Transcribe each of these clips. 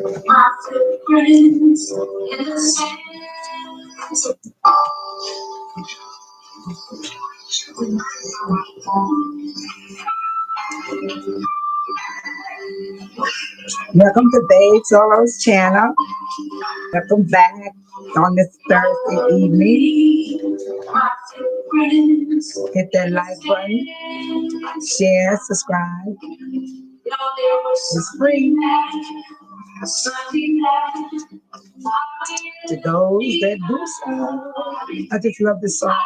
My footprints in the sand. Welcome to Babe Solos channel. Welcome back on this Thursday evening. Hit that like button, share, subscribe. It's free to those that do so. I just love this song.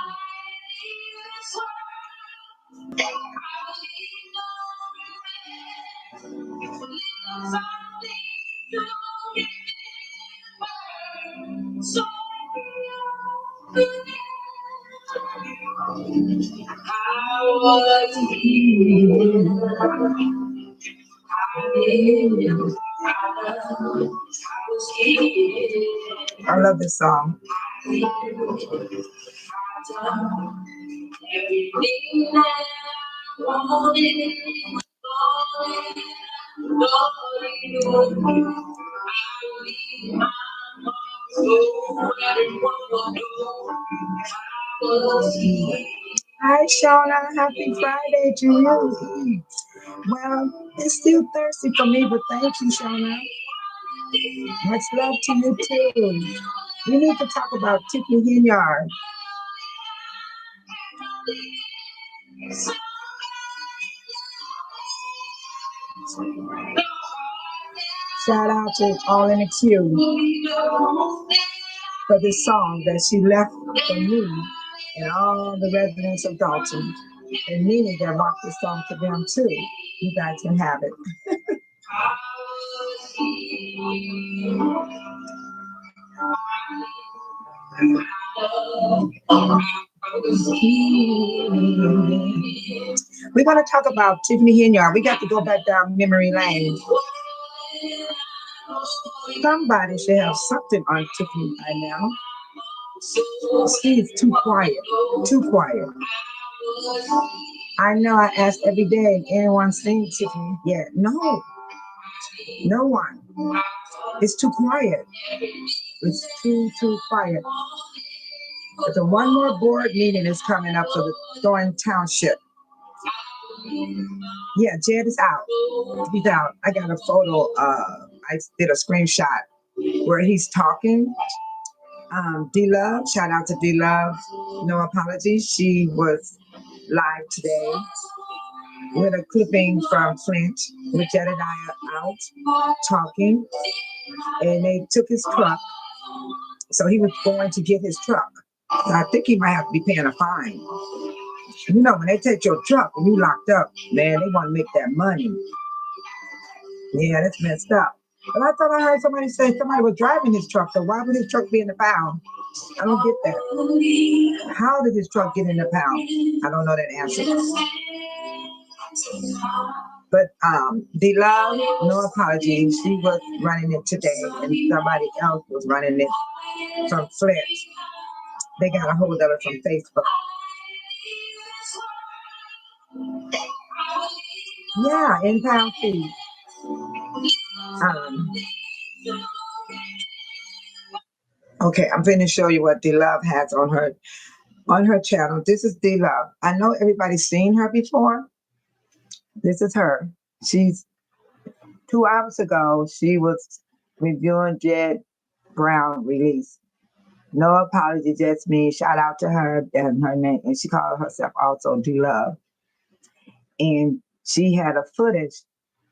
I love this song. Hi, Shauna. Happy Friday to you. Well, it's still thirsty for me, but thank you, Shauna. Much love to you, too. We need to talk about Tiffany Henyard. Shout out to All in the Queue for this song that she left for me and all the residents of Dolton. And Nene that rocked this song to them too. You guys can have it. We're going to talk about Tiffany Henyard. We got to go back down memory lane. Somebody should have something on Tiffany by now. She's too quiet. Too quiet. I know I ask every day, anyone seen Tiffany yet? No. No one. It's too quiet. It's too quiet. But the one more board meeting is coming up for the Thornton Township. Yeah, Jed is out. He's out. I got a photo. I did a screenshot where he's talking. D-Love, shout out to D-Love. No apologies. She was live today with a clipping from Flint with Jedediah out talking. And they took his truck. So he was going to get his truck. So I think he might have to be paying a fine. You know, when they take your truck and you locked up, man, they want to make that money. Yeah, that's messed up. But I thought I heard somebody say somebody was driving his truck. So why would his truck be in the pound? I don't get that. How did his truck get in the pound? I don't know that answer. But D-Love, no apology. She was running it today, and somebody else was running it from Flint. They got a hold of it from Facebook. Yeah, Impound feed. Okay, I'm going to show you what D-Love has on her channel. This is D-Love. I know everybody's seen her before. This is her. She's 2 hours ago. She was reviewing Jed Brown release. No apology, just me. Shout out to her and her name, and she called herself also D-Love. And she had a footage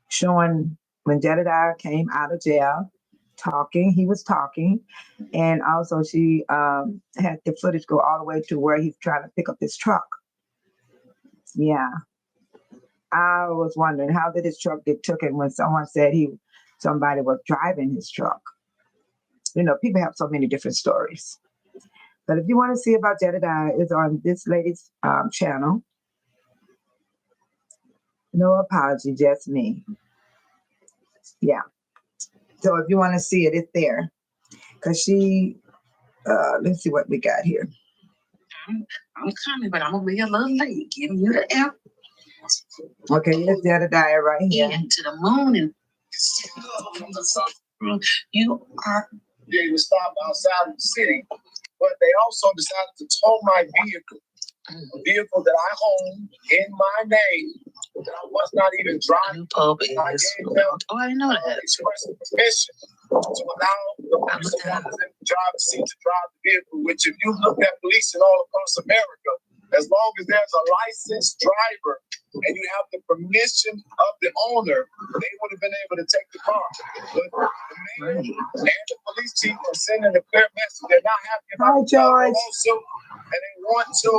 showing when Jedediah came out of jail, talking. He was talking, and also she had the footage go all the way to where he's trying to pick up his truck. Yeah, I was wondering how did his truck get taken when someone said somebody was driving his truck. You know, people have so many different stories. But if you want to see about Jedediah, it's on this lady's channel. No apology, just me. Yeah. So if you want to see it, it's there. Because she, let's see what we got here. I'm coming, but I'm going to be a little late. Giving you the app. Okay, here's Jedediah right here. Into the moon. And You are. They were stopped outside of the city, but they also decided to tow my vehicle, a vehicle that I own in my name, that I was not even driving. I gave them I know that. express permission to allow the police officers in the driver's seat to drive the vehicle, which if you look at policing all across America, as long as there's a licensed driver and you have the permission of the owner, they would have been able to take the car. But the mayor and the police chief are sending a clear message. They're not happy about the lawsuit, and they want to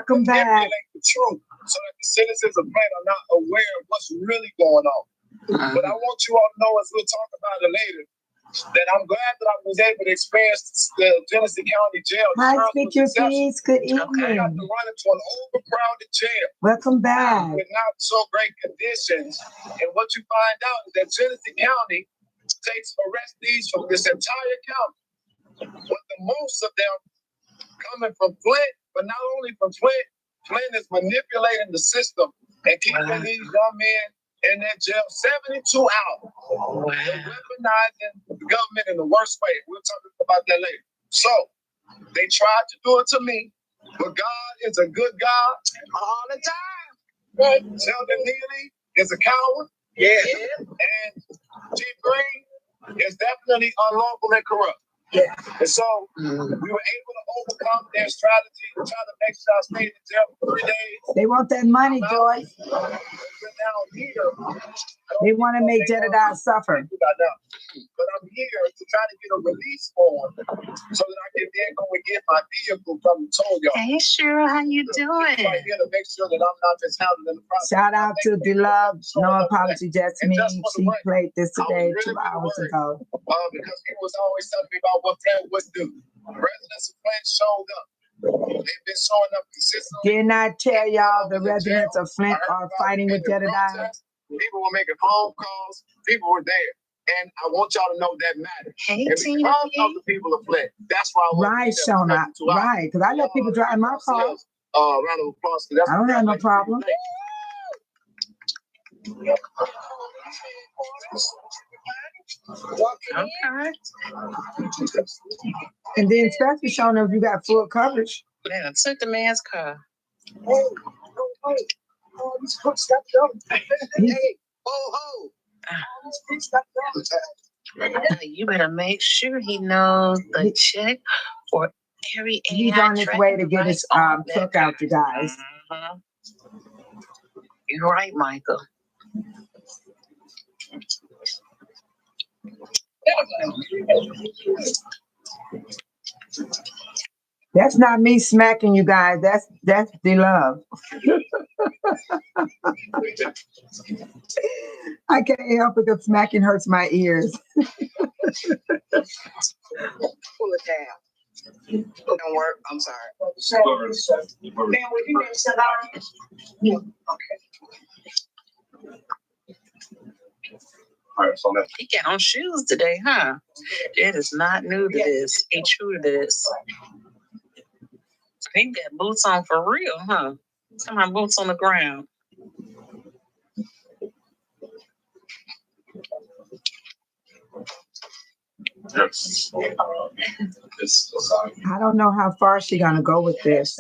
manipulate the truth so that the citizens of Flint are not aware of what's really going on. But I want you all to know, as we'll talk about it later, that I'm glad that I was able to experience the Genesee County Jail. Hi, speak your piece. Good evening. I got to run into an overcrowded jail. Welcome back. With not so great conditions. And what you find out is that Genesee County takes arrestees from this entire county, with the most of them coming from Flint, but not only from Flint, Flint is manipulating the system and keeping these young men in that jail 72 hours. They're weaponizing the government in the worst way. We'll talk about that later. So they tried to do it to me, but God is a good God all the time. Right? Sheldon Neely is a coward. Yeah. And G. Green is definitely unlawful and corrupt. Yeah. And so we were able to overcome their strategy to try to make sure I stayed in jail for 3 days. They want that money, Joyce. They want to make Jedediah suffer. But I'm here to try to get a release form so that I can then go and get my vehicle from the tow yard. Hey, Cheryl, how you doing? Right here to make sure that I'm not just handling the process. Shout out to D-Love. No apology, Jasmine. She played this today 2 hours ago. Because people was always telling me about what Flint would do. Residents of Flint showed up. They've been showing up consistently. Didn't I tell y'all the residents of Flint are fighting with Jedediah? People were making phone calls. People were there. And I want y'all to know that matters. Hey, and Tina. Because of the people of Flint. That's why I right, Shona. Right. Because I let people drive my car. Round of applause. I don't have no problem. Okay. And then especially showing if you got full coverage. Yeah, took the man's car. You better make sure he knows the check for every AI. He's on his way to get his truck out, you guys. You're right, Michael. That's not me smacking you guys. That's D-Love. I can't help it if smacking hurts my ears. Pull it down. It don't work. I'm sorry. Man, will you name somebody? Okay. He got on shoes today, huh? It is not new to this. Ain't true to this. He got boots on for real, huh? Some of my boots on the ground. Yes. I don't know how far she's gonna go with this.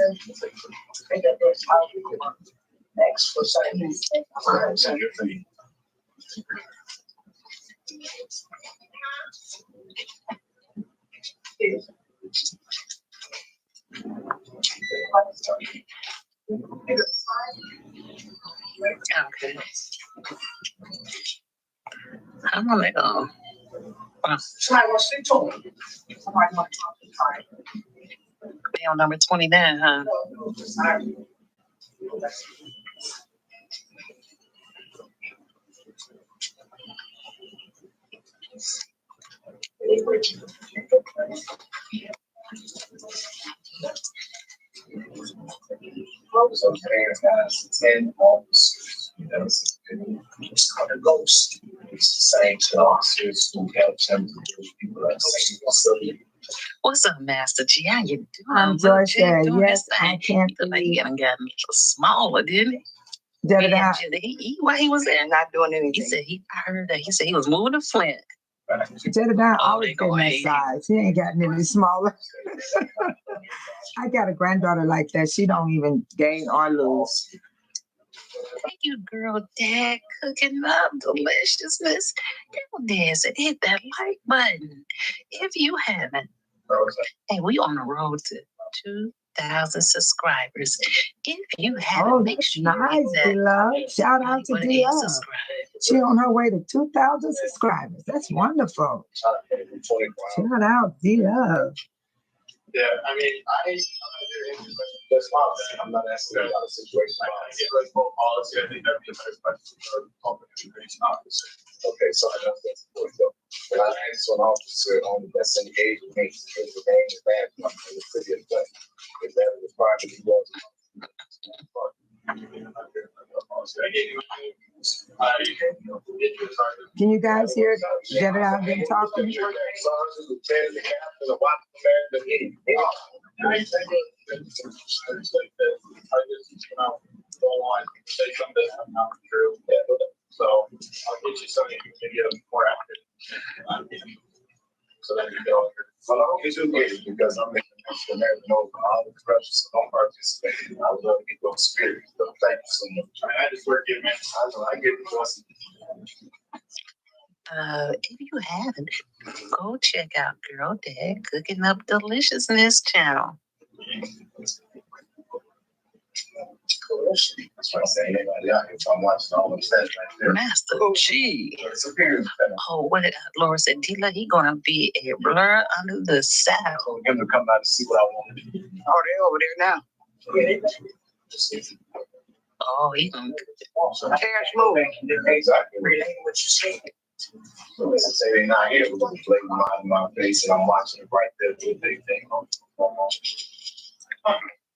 Okay. I'm gonna go. Mail number 29, huh? Some fans has 10 officers, you know, it's kind of ghost. It's the same 10 officers who helped him. People are saying, what's up, Master G? How you doing? I'm Joyce. Yes, I can't like he gotten smaller, didn't he? Why he was there? Not doing anything. He said I heard that he said he was moving to Flint. Jed Brown Oh, always they been gonna that hate him. size. He ain't gotten any smaller. I got a granddaughter like that. She don't even gain or lose. Thank you, girl, Dad, cooking up deliciousness. Girl, dance and hit that like button if you haven't. Hey, we on the road to 2,000 subscribers. If you haven't, Oh, make that's sure you nice, hit that D-Love. Shout out to button and D-Love. subscribe. She on her way to 2,000 subscribers. That's wonderful. Shout out, D-Love. Yeah, I mean, that's why I'm not asking about a situation like that. I get ready for policy. I think that'd be the best question for the public information officer. Okay, so I know that's the point though. But I asked an officer on that's engaged with me to the name of that in the city of Flint. If that was prior to the was. Can you guys hear Jed Brown been talking? So I'll get you something you can get more active. So that you know, well, I don't get you get it because I'm making the American know all the pressure, so don't participate. I would love to get those spirits. So thank you so much. I just work it, man. I get it. If you haven't, go check out Girl Dad Cooking Up Deliciousness channel. That's why I say anybody out here, if I'm watching all them stats right there. Master G. It's a period. Oh, what did Laura said? D-La, he gonna be a blur under the saddle. So him to come out and see what I want to do. Oh, they over there now. Oh, he gonna. Cash moving. Exactly. Relating what you said. So they say they're not here, we're gonna play my face and I'm watching it right there, do a big thing.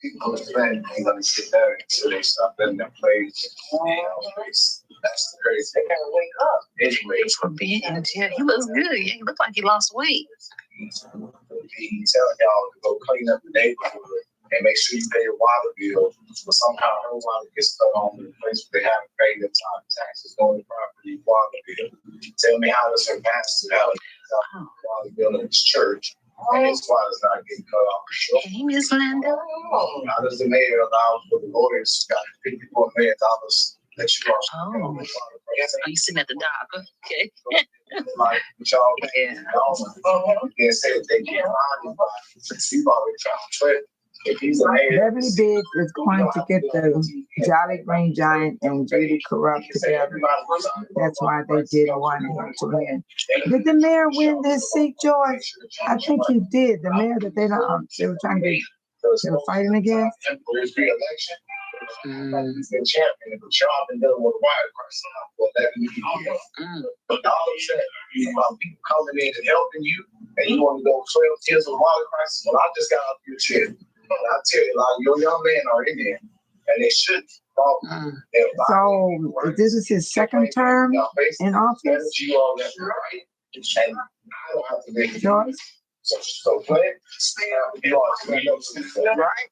People think they're gonna sit there until they stop letting them play. That's the crazy. They gotta wake up. Anyway, For being in jail, he looks good. He look like he lost weight. he's telling y'all to go clean up the neighborhood and make sure you pay your water bill. But somehow her water gets stuck on the place where they haven't paid their time taxes on the property water bill. Tell me how does her pastor have a water bill in his church and his water's not getting cut off? Hey, Miss Linda. How does the mayor allow for the lawyers got $54 million that you lost? Oh, you sitting at the dock? Okay. Like, y'all, Yeah. you can't say that they can't find anybody. You've already found Trent. If he's a mayor, Beverly Biggs is going to get the Jolly Green Giant and Judy Corrupt together. That's why they didn't want him to win. Did the mayor win this seat, George? I think he did. The mayor that they were trying to get, they were fighting against. There's re-election. He's been champion, but y'all been dealing with a wire person for 11 years. But all of that, about people coming in and helping you, and you want to go 12 years of water crisis. Well, I just got off your chair. And I tell you, a lot of your young men are in there, and they should. So this is his second term in office? You all that right, and I don't have to make it. George? So play, you all stand up to the right.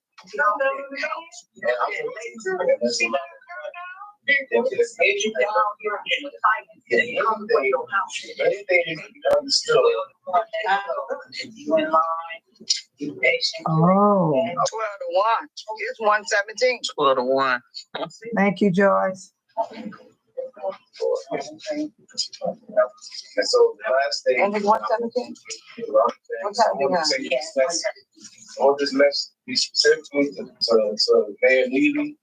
Anything you can understood. Oh, 12 to 1. It's 117. 12 to 1. thank you, Joyce. And so the last thing. And it's 117? I want this message to be specifically to Mayor Neely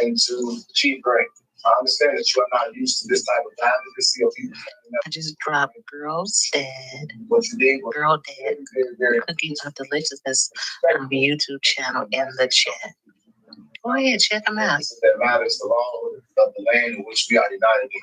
and to Chief Gray. I understand that you are not used to this type of advocacy of people. I just dropped Girl's Dad. What you did was Girl Dad very Cooking Up Deliciousness on the YouTube channel in the chat. Go ahead, check them out. that matters the law of the land in which we are united in.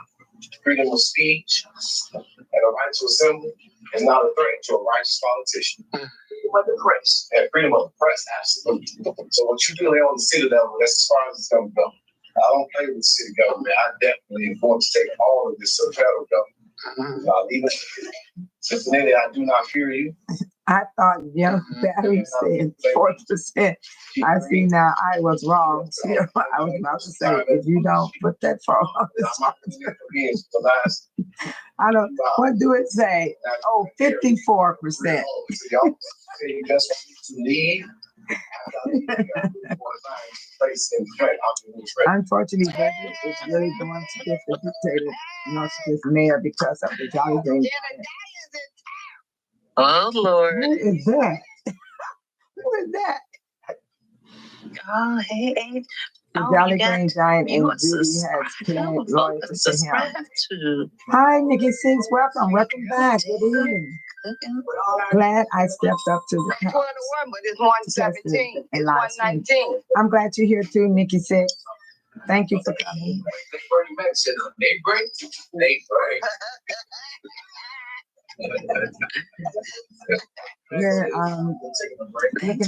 Freedom of speech and a right to assemble is not a threat to a righteous politician. Freedom of the press and freedom of the press, absolutely. So what you do there on the city level, that's as far as it's going to go. I don't play with the city government. I definitely am going to take all of this to the federal government. Even Cincinnati, I do not fear you. I thought young Barry said 4%. I see now I was wrong. I was about to say, if you don't put that phone on this The last I don't, what do it say? Oh, 54%. Unfortunately, Vegas is really going to get the dictator, to this mayor because of the Jolly Green. Oh, Lord. Who is that? Who is that? Oh, hey. The Oh, Jolly you got Green Giant you and Judy has planned loyalty to him. subscribe to. Hi, Nikki Six. Welcome back. Good evening. Glad I stepped up to the 21, but it's 117. It's 119. I'm glad you're here too, Nikki Six. Thank you for coming. We're looking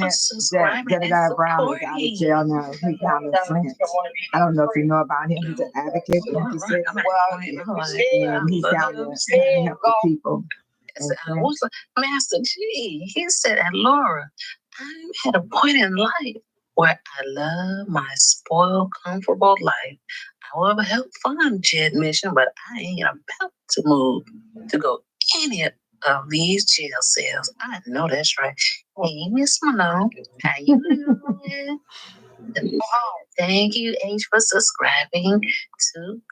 at Jed Brown is out of jail now. He's down in France. I don't know if you know about him. He's an advocate. And he's down there helping people. Master G, he said, and Laura, I'm at a point in life where I love my spoiled, comfortable life. I will help fund Jed mission, but I ain't about to move to go any of these jail cells. I know that's right. Hey, Miss Malone, how you doing? Thank you, H, for subscribing to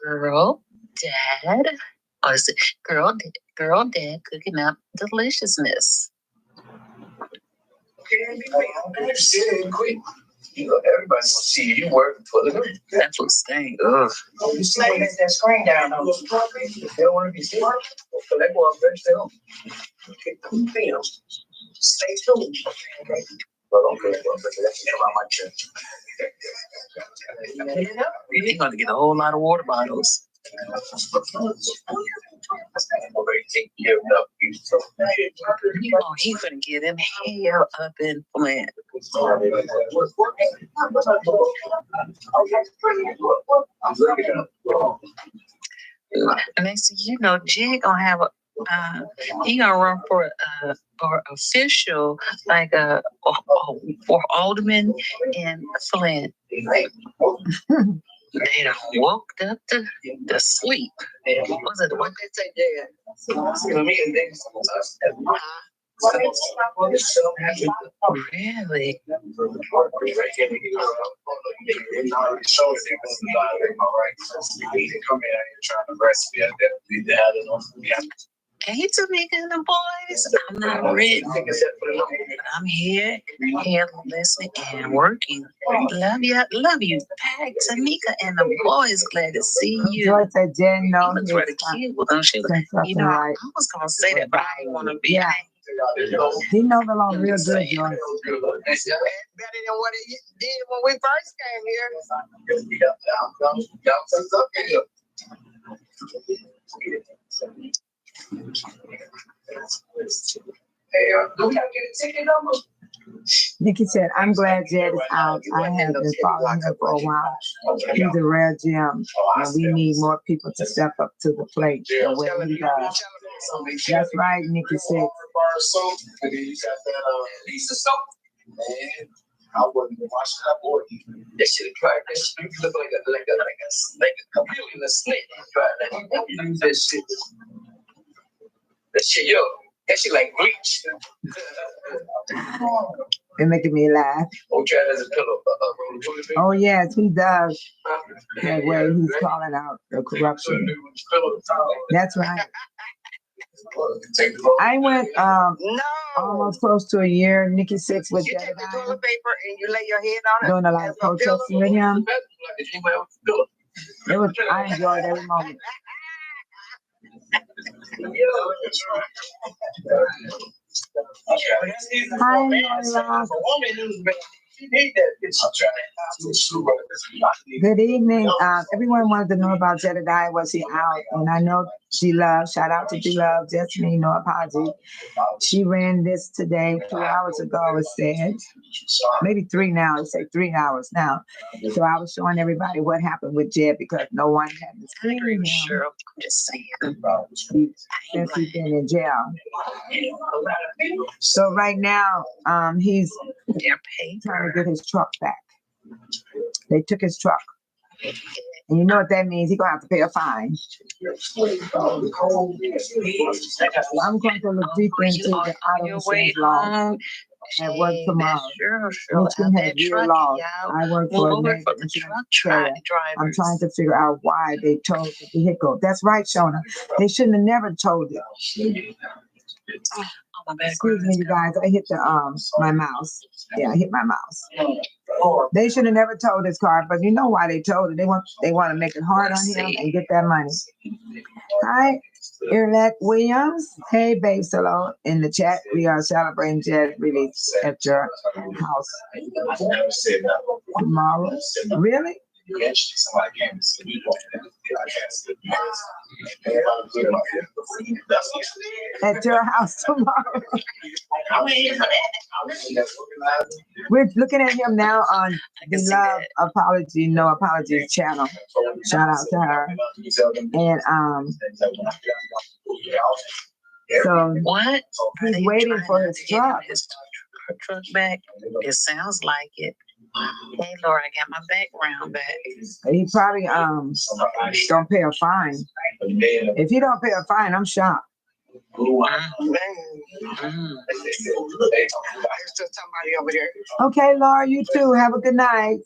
Girl Dad. Or is it Girl Dad Cooking Up Deliciousness? You know, everybody's gonna see you working for them. That's what staying. Ugh. You see that screen down on the They don't want to be seen. So they go up there, they don't. Stay tuned. But okay, that's about my church. You're going to get a whole lot of water bottles. Oh, he's gonna get him hell up in Flint. Next thing you know, Jed gonna have a he gonna run for official like for alderman in Flint. They done woke up to sleep. Was it what they say, Jed? Really? Hey, Tamika and the boys. I'm not ready, but I'm here, listening and working. Love you. Back, Tamika and the boys. Glad to see you. Joy said Jen knows. He looks really cute with them. She was, you know, I was gonna say that, but I didn't want to be. Yeah. He knows the law real good, Joy. better than what it did when we first came here. Nikki said, I'm glad Jed is out. I have been following her for a while. He's a rare gem, and we need more people to step up to the plate the way he does. That's right, Nikki said. I wasn't watching that boy. That shit crack. That shit look like a chameleon, a snake. That shit. That shit, yo. That shit like bleach. They're making me laugh. Oh yes, he does. That way he's calling out the corruption. That's right. I went almost close to a year, Nikki Six with You Jed take the Brown, toilet paper and you lay your head on it. doing a lot of protesting with him. I enjoyed every moment. Hi, Laura. Good evening. Everyone wanted to know about Jedediah. Was he out? And I know G-Love, shout out to G-Love, Destiny, no apology. She ran this today, 2 hours ago, it said. Maybe 3 now, it said 3 hours now. So I was showing everybody what happened with Jed because no one had seen him. Sure, I'm just saying. Since he's been in jail. So right now, he's trying to get his truck back. They took his truck. And you know what that means? He's gonna have to pay a fine. I'm going to look deeper into the auto insurance law at work tomorrow. Michigan has real laws. I work for a major insurance carrier. I'm trying to figure out why they towed the vehicle. That's right, Shona. They shouldn't have never towed it. Excuse me, you guys. I hit the my mouse. Yeah, I hit my mouse. They should have never towed this car, but you know why they towed it. They want to make it hard on him and get that money. Hi, Irlet Williams. Hey, babe, hello. In the chat, we are celebrating Jed release at your house tomorrow. Really? At your house tomorrow. We're looking at him now on the Love Apology, No Apologies channel. Shout out to her. And so what? He's waiting for his truck. Her truck back. It sounds like it. Hey Laura, I got my background back. He probably don't pay a fine. If he don't pay a fine, I'm shocked. There's still somebody over there. Okay, Laura, you too. Have a good night.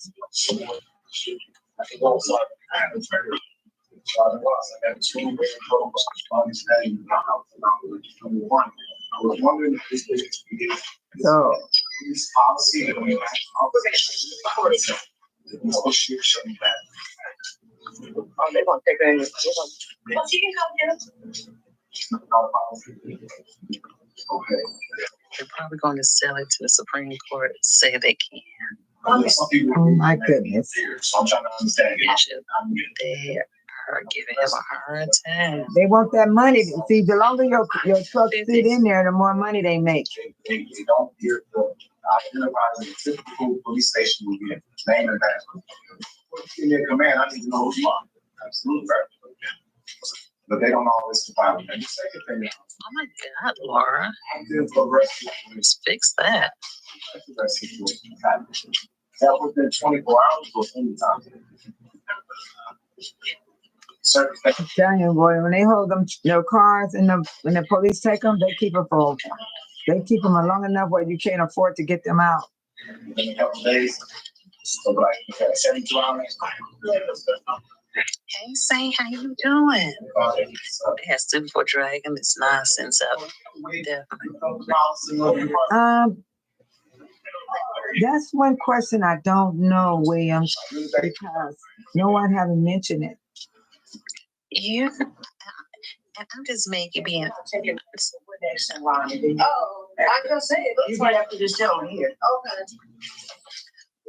So Oh, they're gonna take it in. She can come here. They're probably going to sell it to the Supreme Court. Say they can. oh my goodness. So I'm trying to understand. They are giving him a hard time. They want that money. See, the longer your truck sit in there, the more money they make. They don't hear the identify as a typical police station would be a name and badge. In their command, I need to know who you are. Absolutely right. But they don't always comply with that. The second thing, Oh my God, Laura. Let's fix that. That within 24 hours or anytime. I'm telling you, boy, when they hold them their cars and when the police take them, they keep them for. They keep them long enough where you can't afford to get them out. In a couple days, so like 72 hours. Hey, say, how you doing? They have to before dragging this nonsense out. Definitely. That's one question I don't know, Williams, because no one haven't mentioned it. You, I'm just making being. Oh, I just said it looks like after this show here. Okay.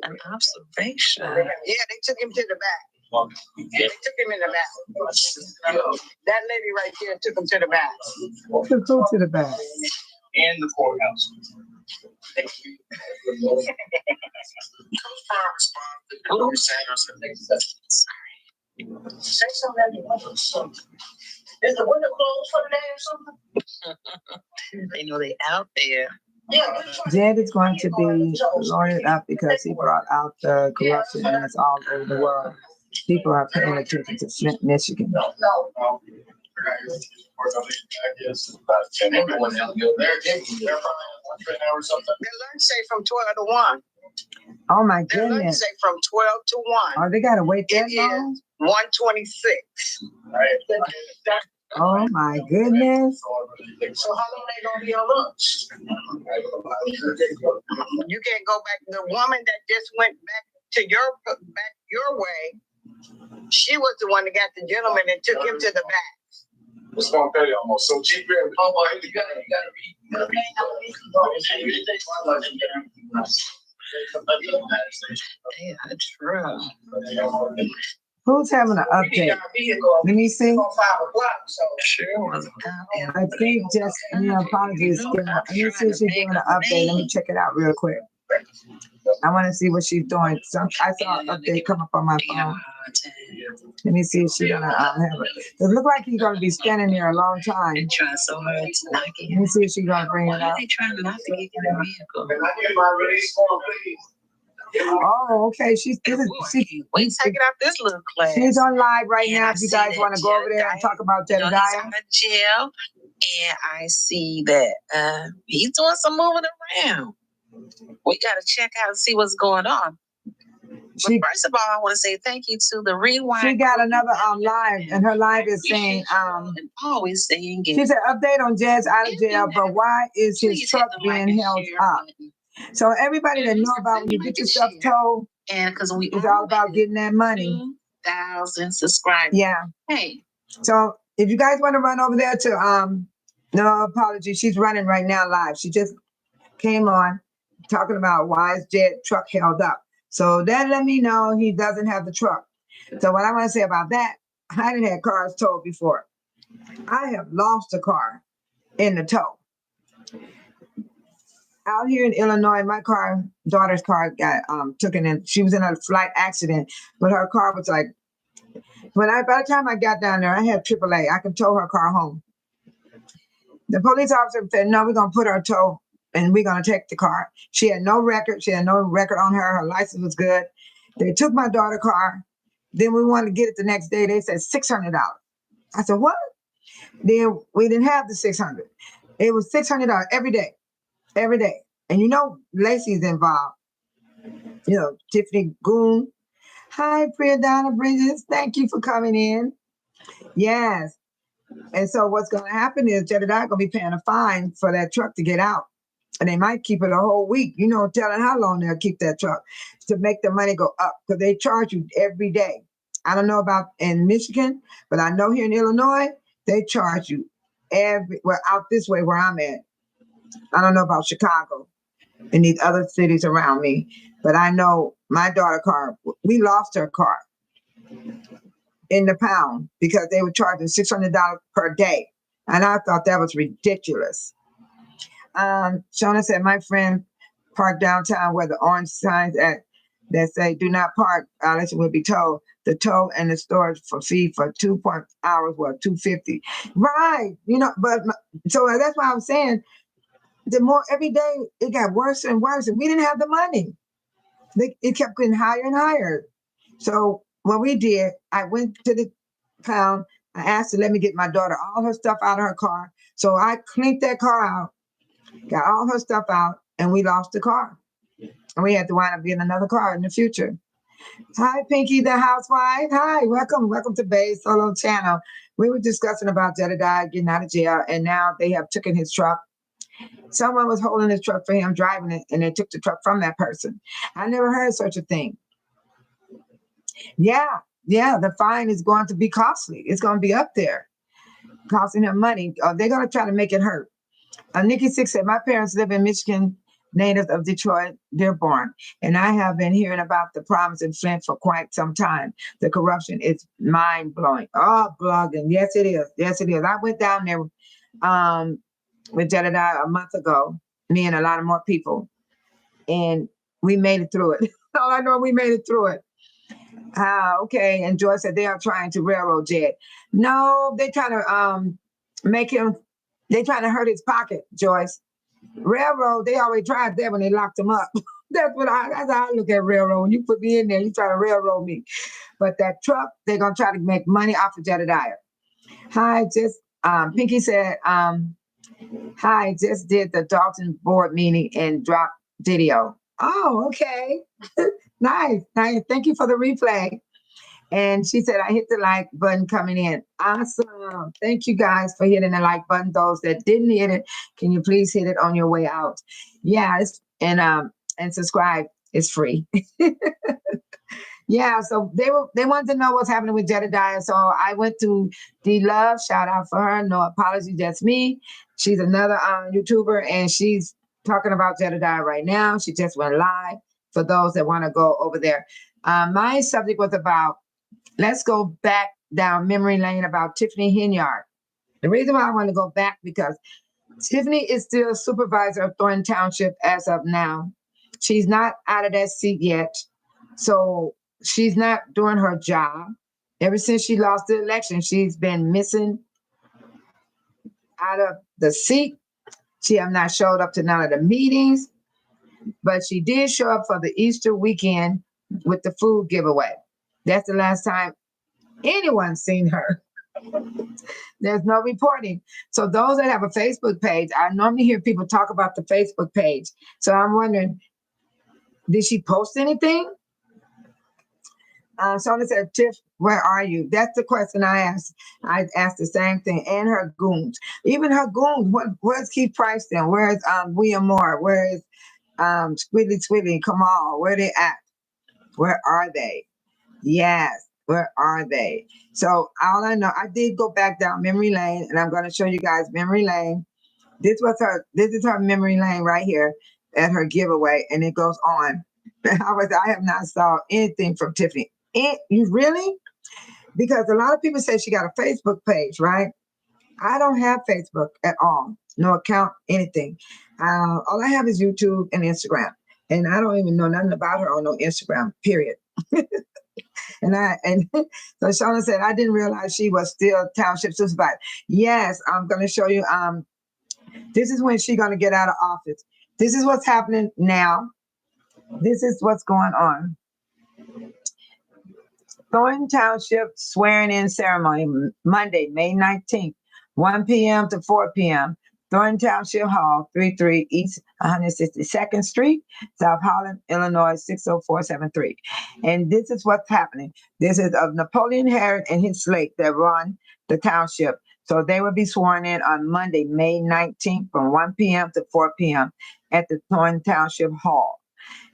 An observation. Yeah, they took him to the back. They took him in the back. That lady right there took him to the back. Took who to the back? In the courthouse. Say something. Is the window closed for the day or something? They know they out there. Yeah. Jed is going to be lawyered up because he brought out the corruption and it's all over the world. People are paying attention to Flint, Michigan. The lunch say from 12 to 1. Oh my Their lunch goodness. say from 12 to 1. Oh, they gotta wait that It long? is 1:26. Oh my goodness. So how long they gonna be on lunch? You can't go back. The woman that just went back to your way, she was the one that got the gentleman and took him to the back. It's gonna pay almost so cheap. You gotta They are true. Who's having an update? Let me see. Sure was out there. I think just apologies. Let me see if she's giving an update. Let me check it out real quick. I want to see what she's doing. I saw an update come up on my phone. Let me see if she's gonna have it. It looks like he's gonna be standing there a long time. They trying so hard to knock it. Let me see if she's gonna bring it Why are up. they trying not to get in the vehicle? Can I get my release form, please? Oh, okay. She's We take it out this little class. She's on live right And now. I If you see guys that want to go over there and talk about he's Jedediah. out of jail, and I see that he's doing some moving around. We got to check out and see what's going on. But first of all, I want to say thank you to the Rewind. She got another live, and her live is saying always saying she said update on Jed's out of jail, but why is his truck being held up? So everybody that know about when you get yourself towed, and because it's all about getting that money. 2,000 subscribers. Yeah. Hey. So if you guys want to run over there to no apology, she's running right now live. She just came on talking about why is Jed truck held up. So that let me know he doesn't have the truck. So what I want to say about that, I didn't have cars towed before. I have lost a car in the tow. Out here in Illinois, my daughter's car got taken in. She was in a flight accident, but her car was like, by the time I got down there, I had AAA. I could tow her car home. The police officer said, no, we're going to put her tow and we're going to take the car. She had no record. She had no record on her. Her license was good. They took my daughter's car. Then we wanted to get it the next day. They said $600. I said, what? Then we didn't have the $600. It was $600 every day. Every day. And you know, Lacey's involved. You know, Tiffany Goon. Hi, Priyadonna Bridges. Thank you for coming in. Yes. And so what's going to happen is Jedediah going to be paying a fine for that truck to get out. And they might keep it a whole week, you know, telling how long they'll keep that truck to make the money go up because they charge you every day. I don't know about in Michigan, but I know here in Illinois, they charge you out this way where I'm at. I don't know about Chicago and these other cities around me, but I know my daughter's car, we lost her car in the pound because they were charging $600 per day. And I thought that was ridiculous. Shona said, my friend parked downtown where the orange signs at that say do not park, unless it will be towed. The tow and the storage for fee for 2 hours were $250. Right. You know, but so that's why I'm saying the more every day it got worse and worse, and we didn't have the money. It kept getting higher and higher. So what we did, I went to the pound. I asked her, let me get my daughter all her stuff out of her car. So I cleaned that car out, got all her stuff out, and we lost the car. And we had to wind up getting another car in the future. Hi, Pinky, the housewife. Hi, welcome to Bay's Solo Channel. We were discussing about Jedediah getting out of jail, and now they have taken his truck. Someone was holding his truck for him, driving it, and they took the truck from that person. I never heard such a thing. Yeah, the fine is going to be costly. It's going to be up there, costing him money. They're going to try to make it hurt. Nikki Six said, my parents live in Michigan, natives of Detroit, Dearborn, and I have been hearing about the problems in Flint for quite some time. The corruption is mind-blowing. Oh, blogging. Yes, it is. Yes, it is. I went down there with Jedediah a month ago, me and a lot of more people, and we made it through it. All I know, we made it through it. Okay, and Joyce said they are trying to railroad Jed. No, they trying to make him, they trying to hurt his pocket, Joyce. Railroad, they always tried that when they locked him up. That's how I look at railroad. When you put me in there, you try to railroad me. But that truck, they're gonna try to make money off of Jedediah. Hi, Pinky said, hi, just did the Dolton board meeting and dropped video. Oh, okay. Nice. Thank you for the replay. And she said, I hit the like button coming in. Awesome. Thank you guys for hitting the like button. Those that didn't hit it, can you please hit it on your way out? Yes. And subscribe. It's free. Yeah. So they wanted to know what's happening with Jedediah. So I went to D Love. Shout out for her. No apology. That's me. She's another YouTuber, and she's talking about Jedediah right now. She just went live for those that want to go over there. My subject was about, let's go back down memory lane about Tiffany Henyard. The reason why I want to go back, because Tiffany is still supervisor of Thornton Township as of now. She's not out of that seat yet. So she's not doing her job. Ever since she lost the election, she's been missing out of the seat. She have not showed up to none of the meetings. but she did show up for the Easter weekend with the food giveaway. That's the last time anyone's seen her. There's no reporting. So those that have a Facebook page, I normally hear people talk about the Facebook page. So I'm wondering, did she post anything? Someone said, Tiff, where are you? That's the question I asked. I asked the same thing. And her goons. Even her goons. Where's Keith Price then? Where's William Moore? Where's Squiddly, Kamal? Where they at? Where are they? Yes, where are they? So all I know, I did go back down memory lane, and I'm going to show you guys memory lane. This is her memory lane right here at her giveaway, and it goes on. I have not saw anything from Tiffany. You really? Because a lot of people say she got a Facebook page, right? I don't have Facebook at all. No account, anything. All I have is YouTube and Instagram. And I don't even know nothing about her on no Instagram, period. And so Shauna said, I didn't realize she was still Township supervisor. Yes, I'm going to show you. This is when she's going to get out of office. This is what's happening now. This is what's going on. Thornton Township swearing in ceremony, Monday, May 19th, 1 p.m. to 4 p.m. Thornton Township Hall, 33 East 162nd Street, South Holland, Illinois, 60473. And this is what's happening. This is of Napoleon Herod and his slate that run the township. So they will be sworn in on Monday, May 19th from 1 p.m. to 4 p.m. at the Thornton Township Hall.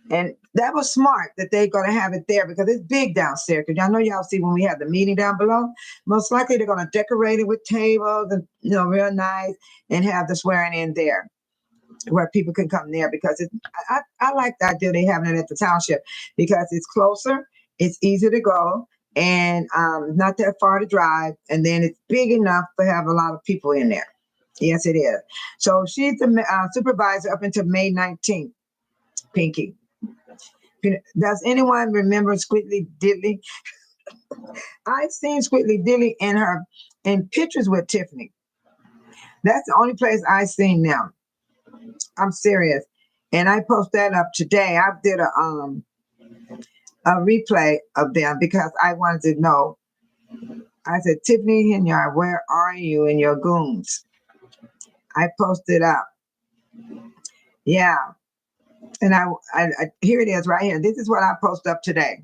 And that was smart that they're going to have it there because it's big downstairs. Because y'all know y'all see when we have the meeting down below, most likely they're going to decorate it with tables and, real nice and have the swearing in there where people can come there because I like the idea they having it at the township because it's closer, it's easy to go, and not that far to drive. And then it's big enough to have a lot of people in there. Yes, it is. So she's the supervisor up until May 19th, Pinky. Does anyone remember Squiddly Diddly? I've seen Squiddly Diddly in pictures with Tiffany. That's the only place I've seen them. I'm serious. And I post that up today. I did a replay of them because I wanted to know. I said, Tiffany Henyard, where are you and your goons? I posted up. Yeah. And I here it is right here. This is what I post up today.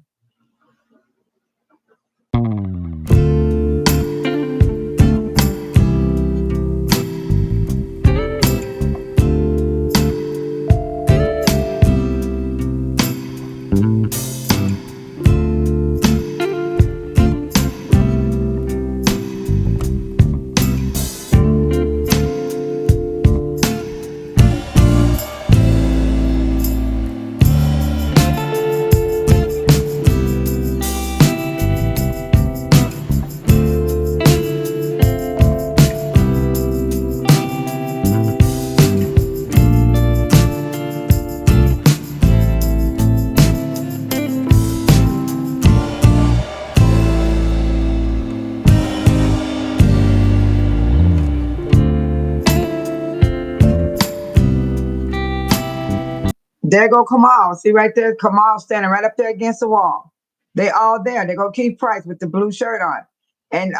There go Kamal. See right there, Kamal standing right up there against the wall. They all there. They go Keith Price with the blue shirt on. And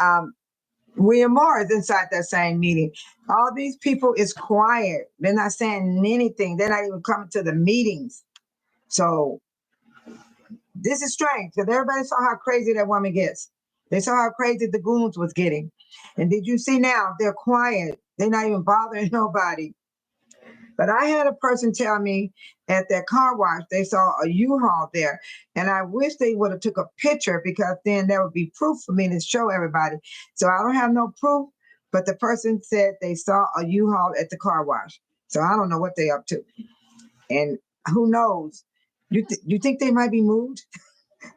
William Moore is inside that same meeting. All these people is quiet. They're not saying anything. They're not even coming to the meetings. So this is strange because everybody saw how crazy that woman gets. They saw how crazy the goons was getting. And did you see now? They're quiet. They're not even bothering nobody. But I had a person tell me at that car wash, they saw a U-Haul there. And I wish they would have took a picture because then there would be proof for me to show everybody. So I don't have no proof, but the person said they saw a U-Haul at the car wash. So I don't know what they up to. And who knows? You think they might be moved?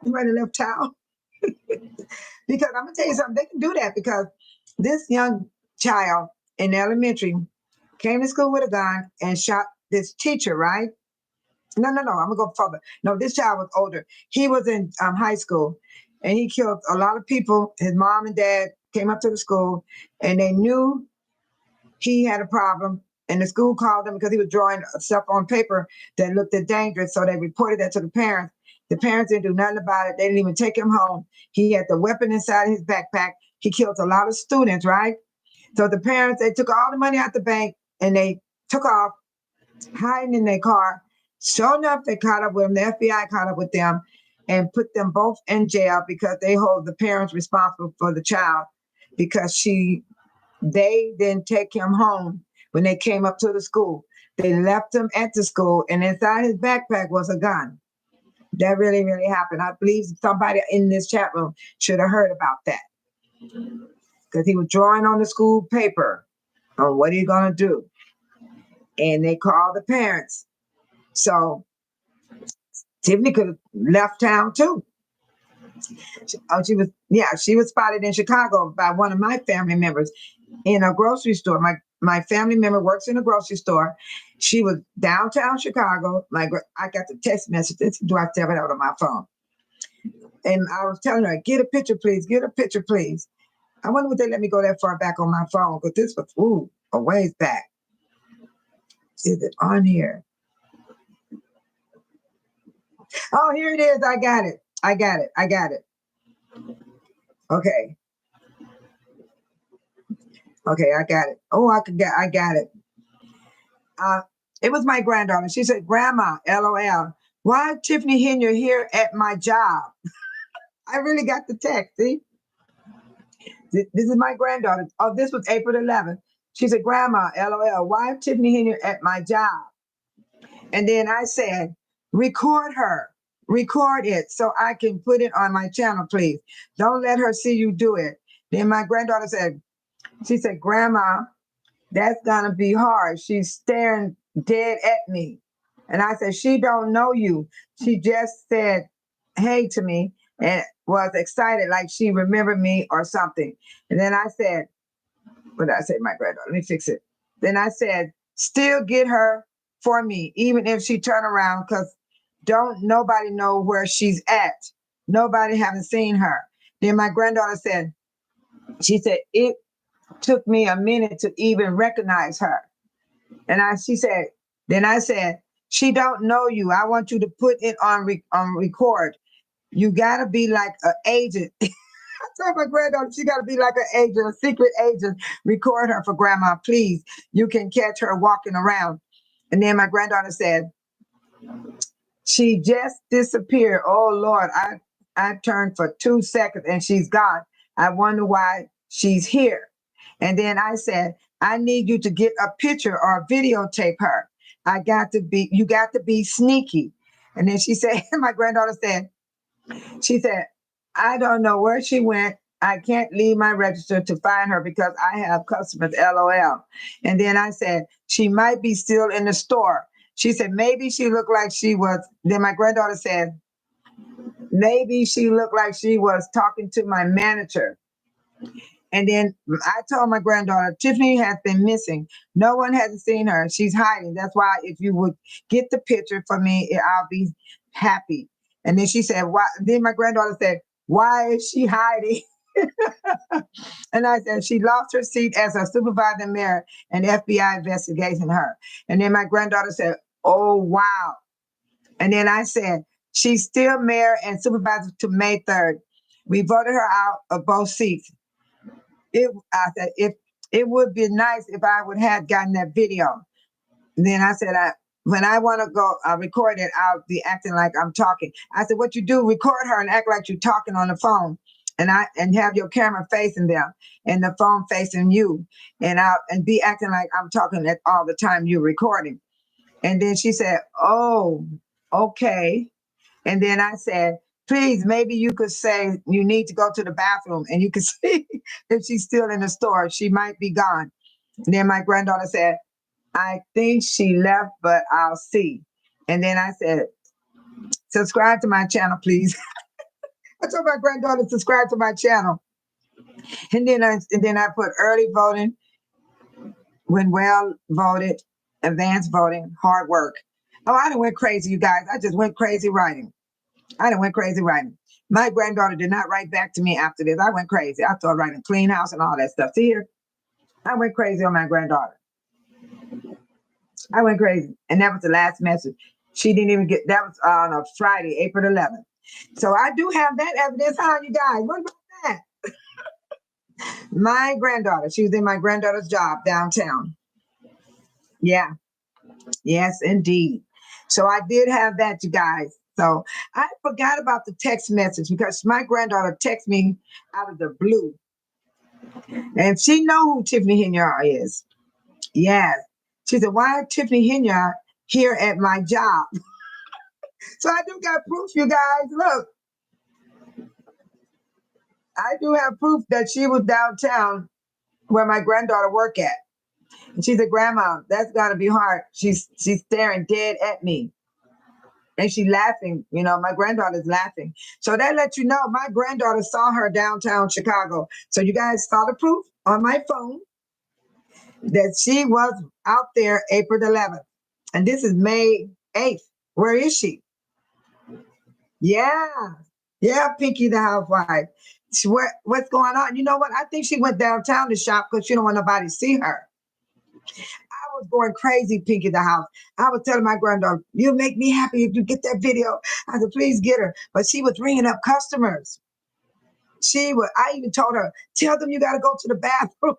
They might have left town? Because I'm going to tell you something. They can do that because this young child in elementary came to school with a gun and shot this teacher, right? No, I'm gonna go further. No, this child was older. He was in high school and he killed a lot of people. His mom and dad came up to the school and they knew he had a problem And the school called him because he was drawing stuff on paper that looked dangerous. So they reported that to the parents. The parents didn't do nothing about it. They didn't even take him home. He had the weapon inside his backpack. He killed a lot of students, right? So the parents, they took all the money out the bank and they took off, hiding in their car. Sure enough, they caught up with them. The FBI caught up with them and put them both in jail because they hold the parents responsible for the child because they didn't take him home when they came up to the school. They left him at the school, and inside his backpack was a gun. That really, really happened. I believe somebody in this chat room should have heard about that because he was drawing on the school paper on what he's going to do. And they called the parents. So Tiffany could have left town too. She was spotted in Chicago by one of my family members in a grocery store. My family member works in a grocery store. She was downtown Chicago. I got the text message. Do I have it out on my phone? And I was telling her, get a picture, please. Get a picture, please. I wonder would they let me go that far back on my phone because this was a ways back. Is it on here? Oh, here it is. I got it. Okay. Okay, I got it. Oh, I got it. It was my granddaughter. She said, Grandma, LOL, why Tiffany Henyard here at my job? I really got the text, see? This is my granddaughter. Oh, this was April 11th. She said, Grandma, LOL, why Tiffany Henyard at my job? And then I said, record it so I can put it on my channel, please. Don't let her see you do it. Then my granddaughter said, Grandma, that's gonna be hard. She's staring dead at me. And I said, she don't know you. She just said, hey to me and was excited like she remembered me or something. And then I said, what did I say, my granddaughter? Let me fix it. Then I said, still get her for me, even if she turn around, because don't nobody know where she's at. Nobody haven't seen her. Then my granddaughter said, she said, it took me a minute to even recognize her. And I said, she don't know you. I want you to put it on record. You gotta be like an agent. I told my granddaughter she gotta be like an agent, a secret agent. Record her for Grandma, please. You can catch her walking around. And then my granddaughter said, she just disappeared. Oh Lord, I turned for 2 seconds and she's gone. I wonder why she's here. And then I said, I need you to get a picture or videotape her. You got to be sneaky. And then she said, my granddaughter said, I don't know where she went. I can't leave my register to find her because I have customers, LOL. And then I said, she might be still in the store. She said, maybe she looked like she was. Then my granddaughter said, maybe she looked like she was talking to my manager. And then I told my granddaughter, Tiffany has been missing. No one hasn't seen her. She's hiding. That's why if you would get the picture for me, I'll be happy. And then she said, why? Then my granddaughter said, why is she hiding? And I said, she lost her seat as a supervising mayor and FBI investigating her. And then my granddaughter said, oh, wow. And then I said, she's still mayor and supervisor to May 3rd. We voted her out of both seats. I said, if it would be nice if I would have gotten that video. And then I said, when I want to go record it, I'll be acting like I'm talking. I said, what you do, record her and act like you're talking on the phone, and have your camera facing them and the phone facing you, and be acting like I'm talking all the time you're recording. And then she said, oh, okay. And then I said, please, maybe you could say you need to go to the bathroom and you can see if she's still in the store. She might be gone. And then my granddaughter said, I think she left, but I'll see. And then I said, subscribe to my channel, please. I told my granddaughter to subscribe to my channel. And then I put early voting, when well voted, advanced voting, hard work. Oh, I done went crazy, you guys. I just went crazy writing. My granddaughter did not write back to me after this. I went crazy. I started writing clean house and all that stuff. See here? I went crazy on my granddaughter. I went crazy. And that was the last message. She didn't even get, that was on a Friday, April 11th. So I do have that evidence, huh, you guys? What about that? My granddaughter, she was in my granddaughter's job downtown. Yeah. Yes, indeed. So I did have that, you guys. So I forgot about the text message because my granddaughter texted me out of the blue. And she know who Tiffany Henyard is. Yes. She said, why Tiffany Henyard here at my job? So I do got proof, you guys. Look, I do have proof that she was downtown where my granddaughter work at. And she said, Grandma, that's gotta be hard. She's staring dead at me. And she laughing, you know, my granddaughter's laughing. So that lets you know my granddaughter saw her downtown Chicago. So you guys saw the proof on my phone that she was out there April 11th. And this is May 8th. Where is she? Yeah. Yeah, Pinky the housewife. What's going on? You know what? I think she went downtown to shop because she don't want nobody to see her. I was going crazy, Pinky the house. I was telling my granddaughter, you'll make me happy if you get that video. I said, please get her. But she was ringing up customers. I even told her, tell them you got to go to the bathroom.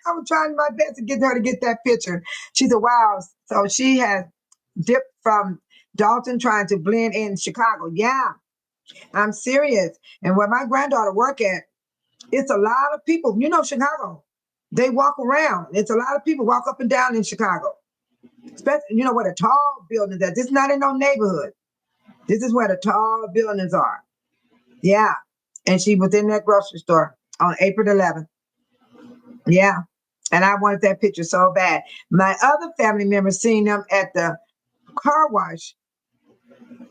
I was trying my best to get her to get that picture. She said, wow. So she has dipped from Dolton trying to blend in Chicago. Yeah, I'm serious. And where my granddaughter work at, it's a lot of people. You know, Chicago, they walk around. It's a lot of people walk up and down in Chicago. Especially, you know, where the tall buildings are. This is not in no neighborhood. This is where the tall buildings are. Yeah. And she was in that grocery store on April 11th. Yeah. And I wanted that picture so bad. My other family members seen them at the car wash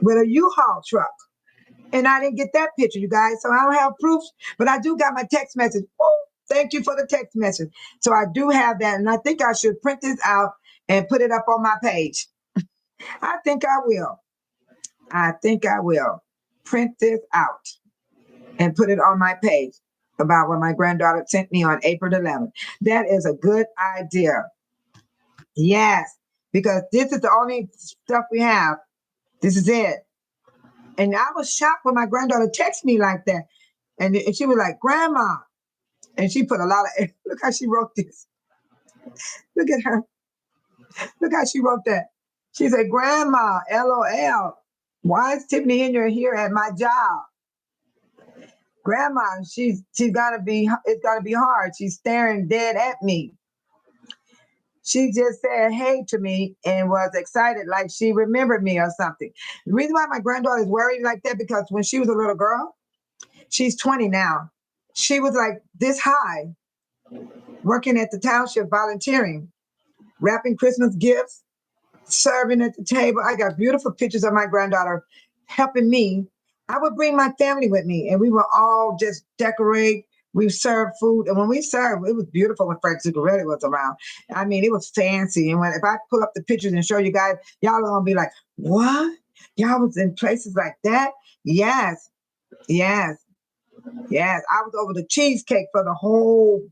with a U-Haul truck. And I didn't get that picture, you guys. So I don't have proof, but I do got my text message. Oh, thank you for the text message. So I do have that. And I think I should print this out and put it up on my page. I think I will. I think I will print this out and put it on my page about what my granddaughter sent me on April 11th. That is a good idea. Yes, because this is the only stuff we have. This is it. And I was shocked when my granddaughter texted me like that. And she was like, Grandma. And she put a lot of, look how she wrote this. Look at her. Look how she wrote that. She said, Grandma, LOL. Why is Tiffany Henyard here at my job? Grandma, she's gotta be, it's gotta be hard. She's staring dead at me. She just said hey to me and was excited like she remembered me or something. The reason why my granddaughter is worried like that, because when she was a little girl, she's 20 now. She was like this high, working at the Township, volunteering, wrapping Christmas gifts, serving at the table. I got beautiful pictures of my granddaughter helping me. I would bring my family with me and we would all just decorate. We served food. And when we served, it was beautiful when Frank Zuccarelli was around. I mean, it was fancy. And if I pull up the pictures and show you guys, y'all are going to be like, what? Y'all was in places like that? Yes, yes, yes. I was over the cheesecake for the whole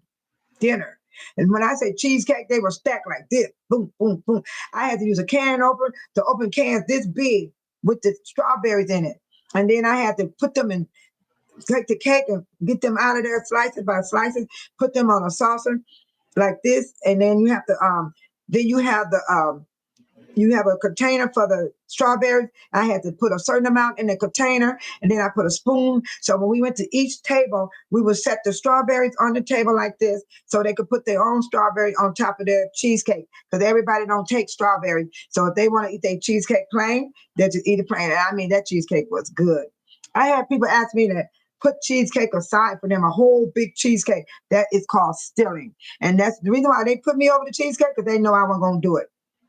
dinner. And when I say cheesecake, they were stacked like this. Boom, boom, boom. I had to use a can opener to open cans this big with the strawberries in it. And then I had to put them in, take the cake and get them out of there slices by slices, put them on a saucer like this. And then you have to, then you have a container for the strawberries. I had to put a certain amount in the container and then I put a spoon. So when we went to each table, we would set the strawberries on the table like this so they could put their own strawberry on top of their cheesecake because everybody don't take strawberries. So if they want to eat their cheesecake plain, they just eat it plain. And I mean, that cheesecake was good. I had people ask me to put cheesecake aside for them, a whole big cheesecake. That is called stealing. And that's the reason why they put me over the cheesecake, because they know I wasn't going to do it.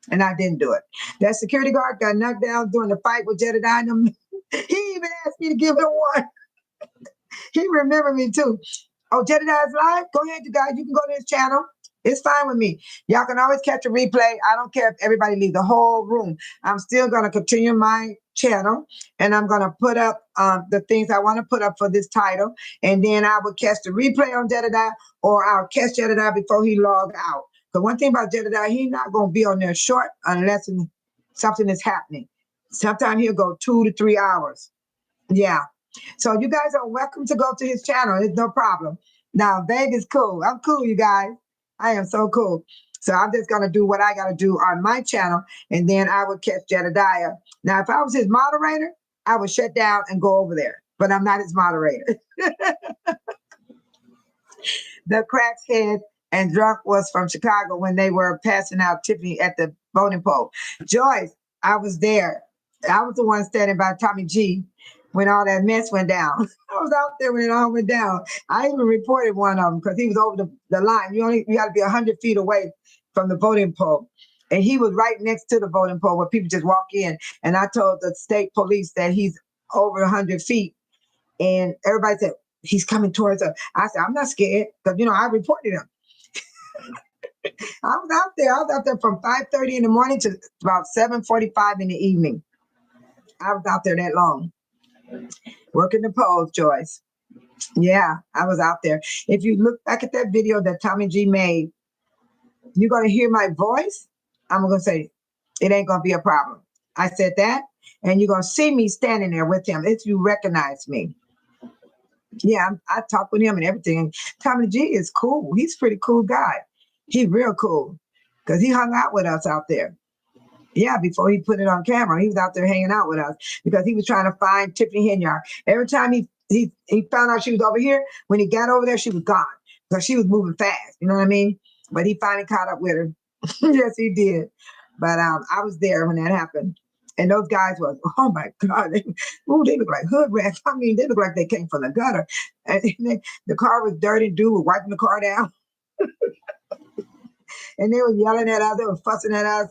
And I didn't do it. That security guard got knocked down during the fight with Jedediah and them. He even asked me to give him one. He remembered me too. Oh, Jedediah's live? Go ahead, you guys. You can go to his channel. It's fine with me. Y'all can always catch a replay. I don't care if everybody leaves the whole room. I'm still going to continue my channel and I'm going to put up the things I want to put up for this title. And then I will catch the replay on Jedediah, or I'll catch Jedediah before he log out. Because one thing about Jedediah, he's not going to be on there short unless something is happening. Sometimes he'll go 2 to 3 hours. Yeah. So you guys are welcome to go to his channel. It's no problem. Now, Vegas cool. I'm cool, you guys. I am so cool. So I'm just going to do what I got to do on my channel, and then I would catch Jedediah. Now, if I was his moderator, I would shut down and go over there. But I'm not his moderator. The crackhead and drunk was from Chicago when they were passing out Tiffany at the voting poll. Joyce, I was there. I was the one standing by Tommy G when all that mess went down. I was out there when it all went down. I even reported one of them because he was over the line. You got to be 100 feet away from the voting poll. And he was right next to the voting poll where people just walk in. And I told the state police that he's over 100 feet. And everybody said, he's coming towards us. I said, I'm not scared because, I reported him. I was out there from 5:30 in the morning to about 7:45 in the evening. I was out there that long. Working the polls, Joyce. Yeah, I was out there. If you look back at that video that Tommy G made, you're going to hear my voice. I'm going to say, it ain't going to be a problem. I said that, and you're going to see me standing there with him if you recognize me. Yeah, I talk with him and everything. Tommy G is cool. He's a pretty cool guy. He's real cool because he hung out with us out there. Yeah, before he put it on camera, he was out there hanging out with us because he was trying to find Tiffany Henyard. Every time he found out she was over here, when he got over there, she was gone because she was moving fast. You know what I mean? But he finally caught up with her. Yes, he did. But I was there when that happened. And those guys was, oh my God, they look like hood rats. I mean, they look like they came from the gutter. And the car was dirty. Dude was wiping the car down. And they were yelling at us. They were fussing at us,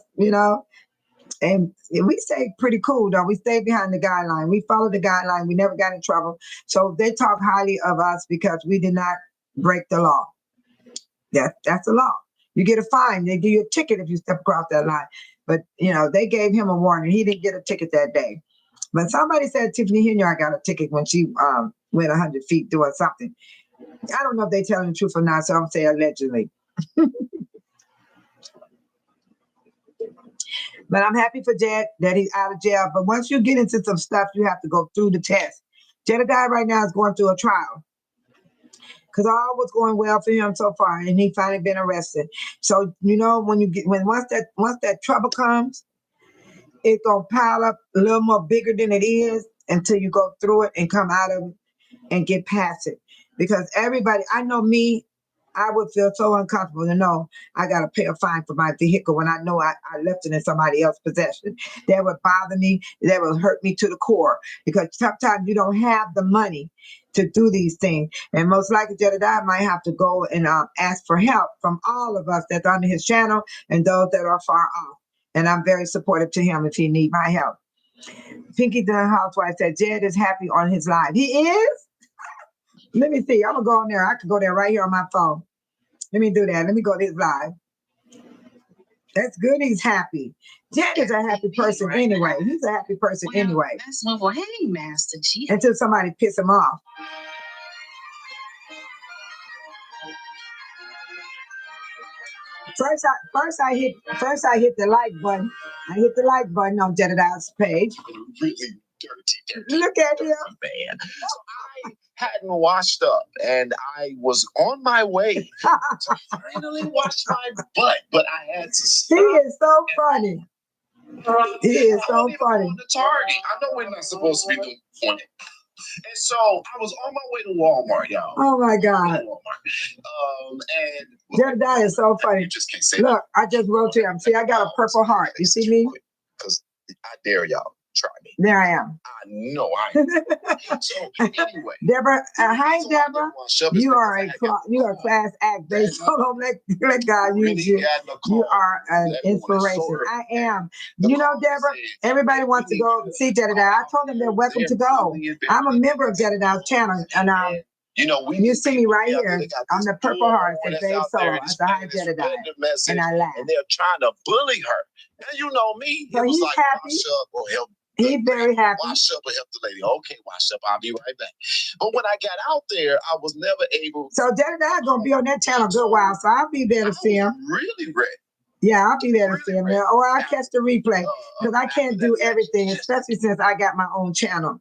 And we stayed pretty cool, though. We stayed behind the guideline. We followed the guideline. We never got in trouble. So they talk highly of us because we did not break the law. That's the law. You get a fine. They give you a ticket if you step across that line. But, they gave him a warning. He didn't get a ticket that day. But somebody said Tiffany Henyard got a ticket when she went 100 feet doing something. I don't know if they're telling the truth or not, so I'm saying allegedly. But I'm happy for Jed that he's out of jail. But once you get into some stuff, you have to go through the test. Jedediah right now is going through a trial because all was going well for him so far, and he finally been arrested. So once that trouble comes, it's gonna pile up a little more bigger than it is until you go through it and come out of it and get past it. Because everybody, I know me, I would feel so uncomfortable to know I got to pay a fine for my vehicle when I know I left it in somebody else's possession. That would bother me. That would hurt me to the core because sometimes you don't have the money to do these things. And most likely Jedediah might have to go and ask for help from all of us that's under his channel and those that are far off. And I'm very supportive to him if he needs my help. Pinky the housewife said Jed is happy on his live. He is? Let me see. I'm going to go on there. I can go there right here on my phone. Let me do that. Let me go to his live. That's good. He's happy. Jed is a happy person anyway. He's a happy person anyway. That's wonderful. Hey, Master G. Until somebody piss him off. First I hit the like button. I hit the like button on Jedediah's page. Really dirty. Look at him. Man. I hadn't washed up and I was on my way to finally wash my butt, but I had to stop. He is so funny. He is so funny. The Target. I know we're not supposed to be doing it. And so I was on my way to Walmart, y'all. Oh my God. And Jedediah is so funny. You just can't say Look, I just wrote to him. See, I got a purple heart. You see me? Because I dare y'all. Try me. There I am. I know I am. So anyway. Deborah, hi Deborah. You are a class act based. So don't let God use you. You are an inspiration. I am. Deborah, everybody wants to go see Jedediah. I told them they're welcome to go. I'm a member of Jedediah's channel, and you see me right here. I'm the purple heart that Babe Solo. I said, hi Jedediah. And I laugh. And they're trying to bully her. And you know me. So he's like, happy. well, He's very happy. Wash up and help the lady. Okay, wash up. I'll be right back. But when I got out there, I was never able. So Jed and I are gonna be on that channel a good while, so I'll be there to see him. Really ready. Yeah, I'll be there to see him. Or I'll catch the replay because I can't do everything, especially since I got my own channel.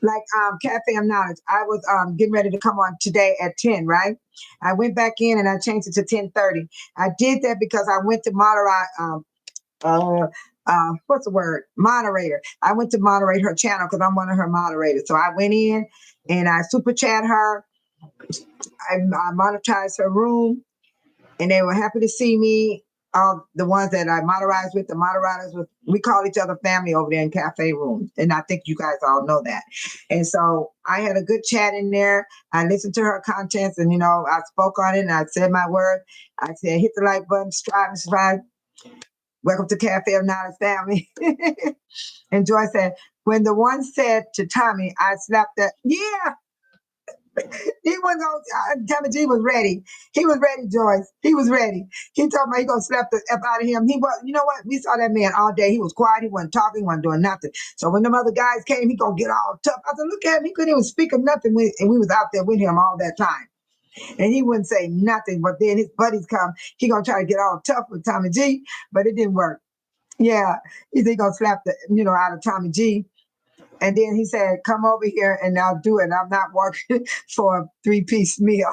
Like Cafe of Knowledge, I was getting ready to come on today at 10, right? I went back in and I changed it to 10:30. I did that because I went to what's the word? Moderator. I went to moderate her channel because I'm one of her moderators. So I went in and I super chat her. I monetized her room, and they were happy to see me. The ones that I moderate with, the moderators with, we call each other family over there in Cafe Room. And I think you guys all know that. And so I had a good chat in there. I listened to her contents and, I spoke on it and I said my word. I said, hit the like button, subscribe. Welcome to Cafe of Knowledge family. And Joy said, when the one said to Tommy, I slapped that. Yeah. He was on, Tommy G was ready. He was ready, Joyce. He was ready. He told me he gonna slap the F out of him. He was, you know what? We saw that man all day. He was quiet. He wasn't talking. He wasn't doing nothing. So when them other guys came, he gonna get all tough. I said, look at him. He couldn't even speak of nothing. And we was out there with him all that time. And he wouldn't say nothing. But then his buddies come. He gonna try to get all tough with Tommy G, but it didn't work. Yeah, he said he gonna slap the, out of Tommy G. And then he said, come over here and I'll do it. I'm not working for a 3-piece meal.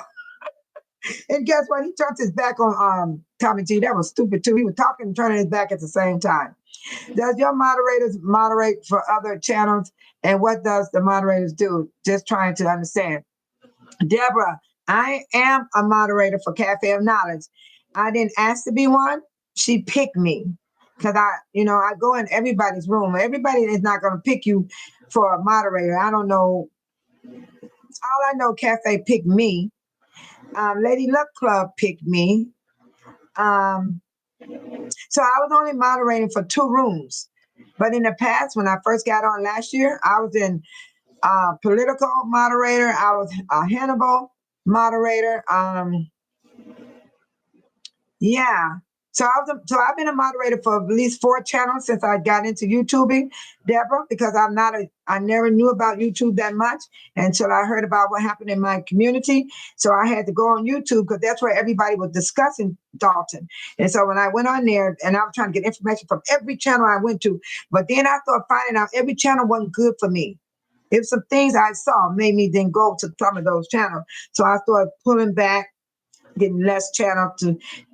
And guess what? He turned his back on Tommy G. That was stupid too. He was talking and turning his back at the same time. Does your moderators moderate for other channels? And what does the moderators do? Just trying to understand. Deborah, I am a moderator for Cafe of Knowledge. I didn't ask to be one. She picked me. Because I go in everybody's room. Everybody is not going to pick you for a moderator. I don't know. All I know, Cafe picked me. Lady Luck Club picked me. So I was only moderating for 2 rooms. But in the past, when I first got on last year, I was in political moderator. I was a Hannibal moderator. Yeah. So I've been a moderator for at least 4 channels since I got into YouTubing, Deborah, because I never knew about YouTube that much until I heard about what happened in my community. So I had to go on YouTube because that's where everybody was discussing Dolton. And so when I went on there and I was trying to get information from every channel I went to, but then I started finding out every channel wasn't good for me. If some things I saw made me then go to some of those channels. So I started pulling back, getting less channels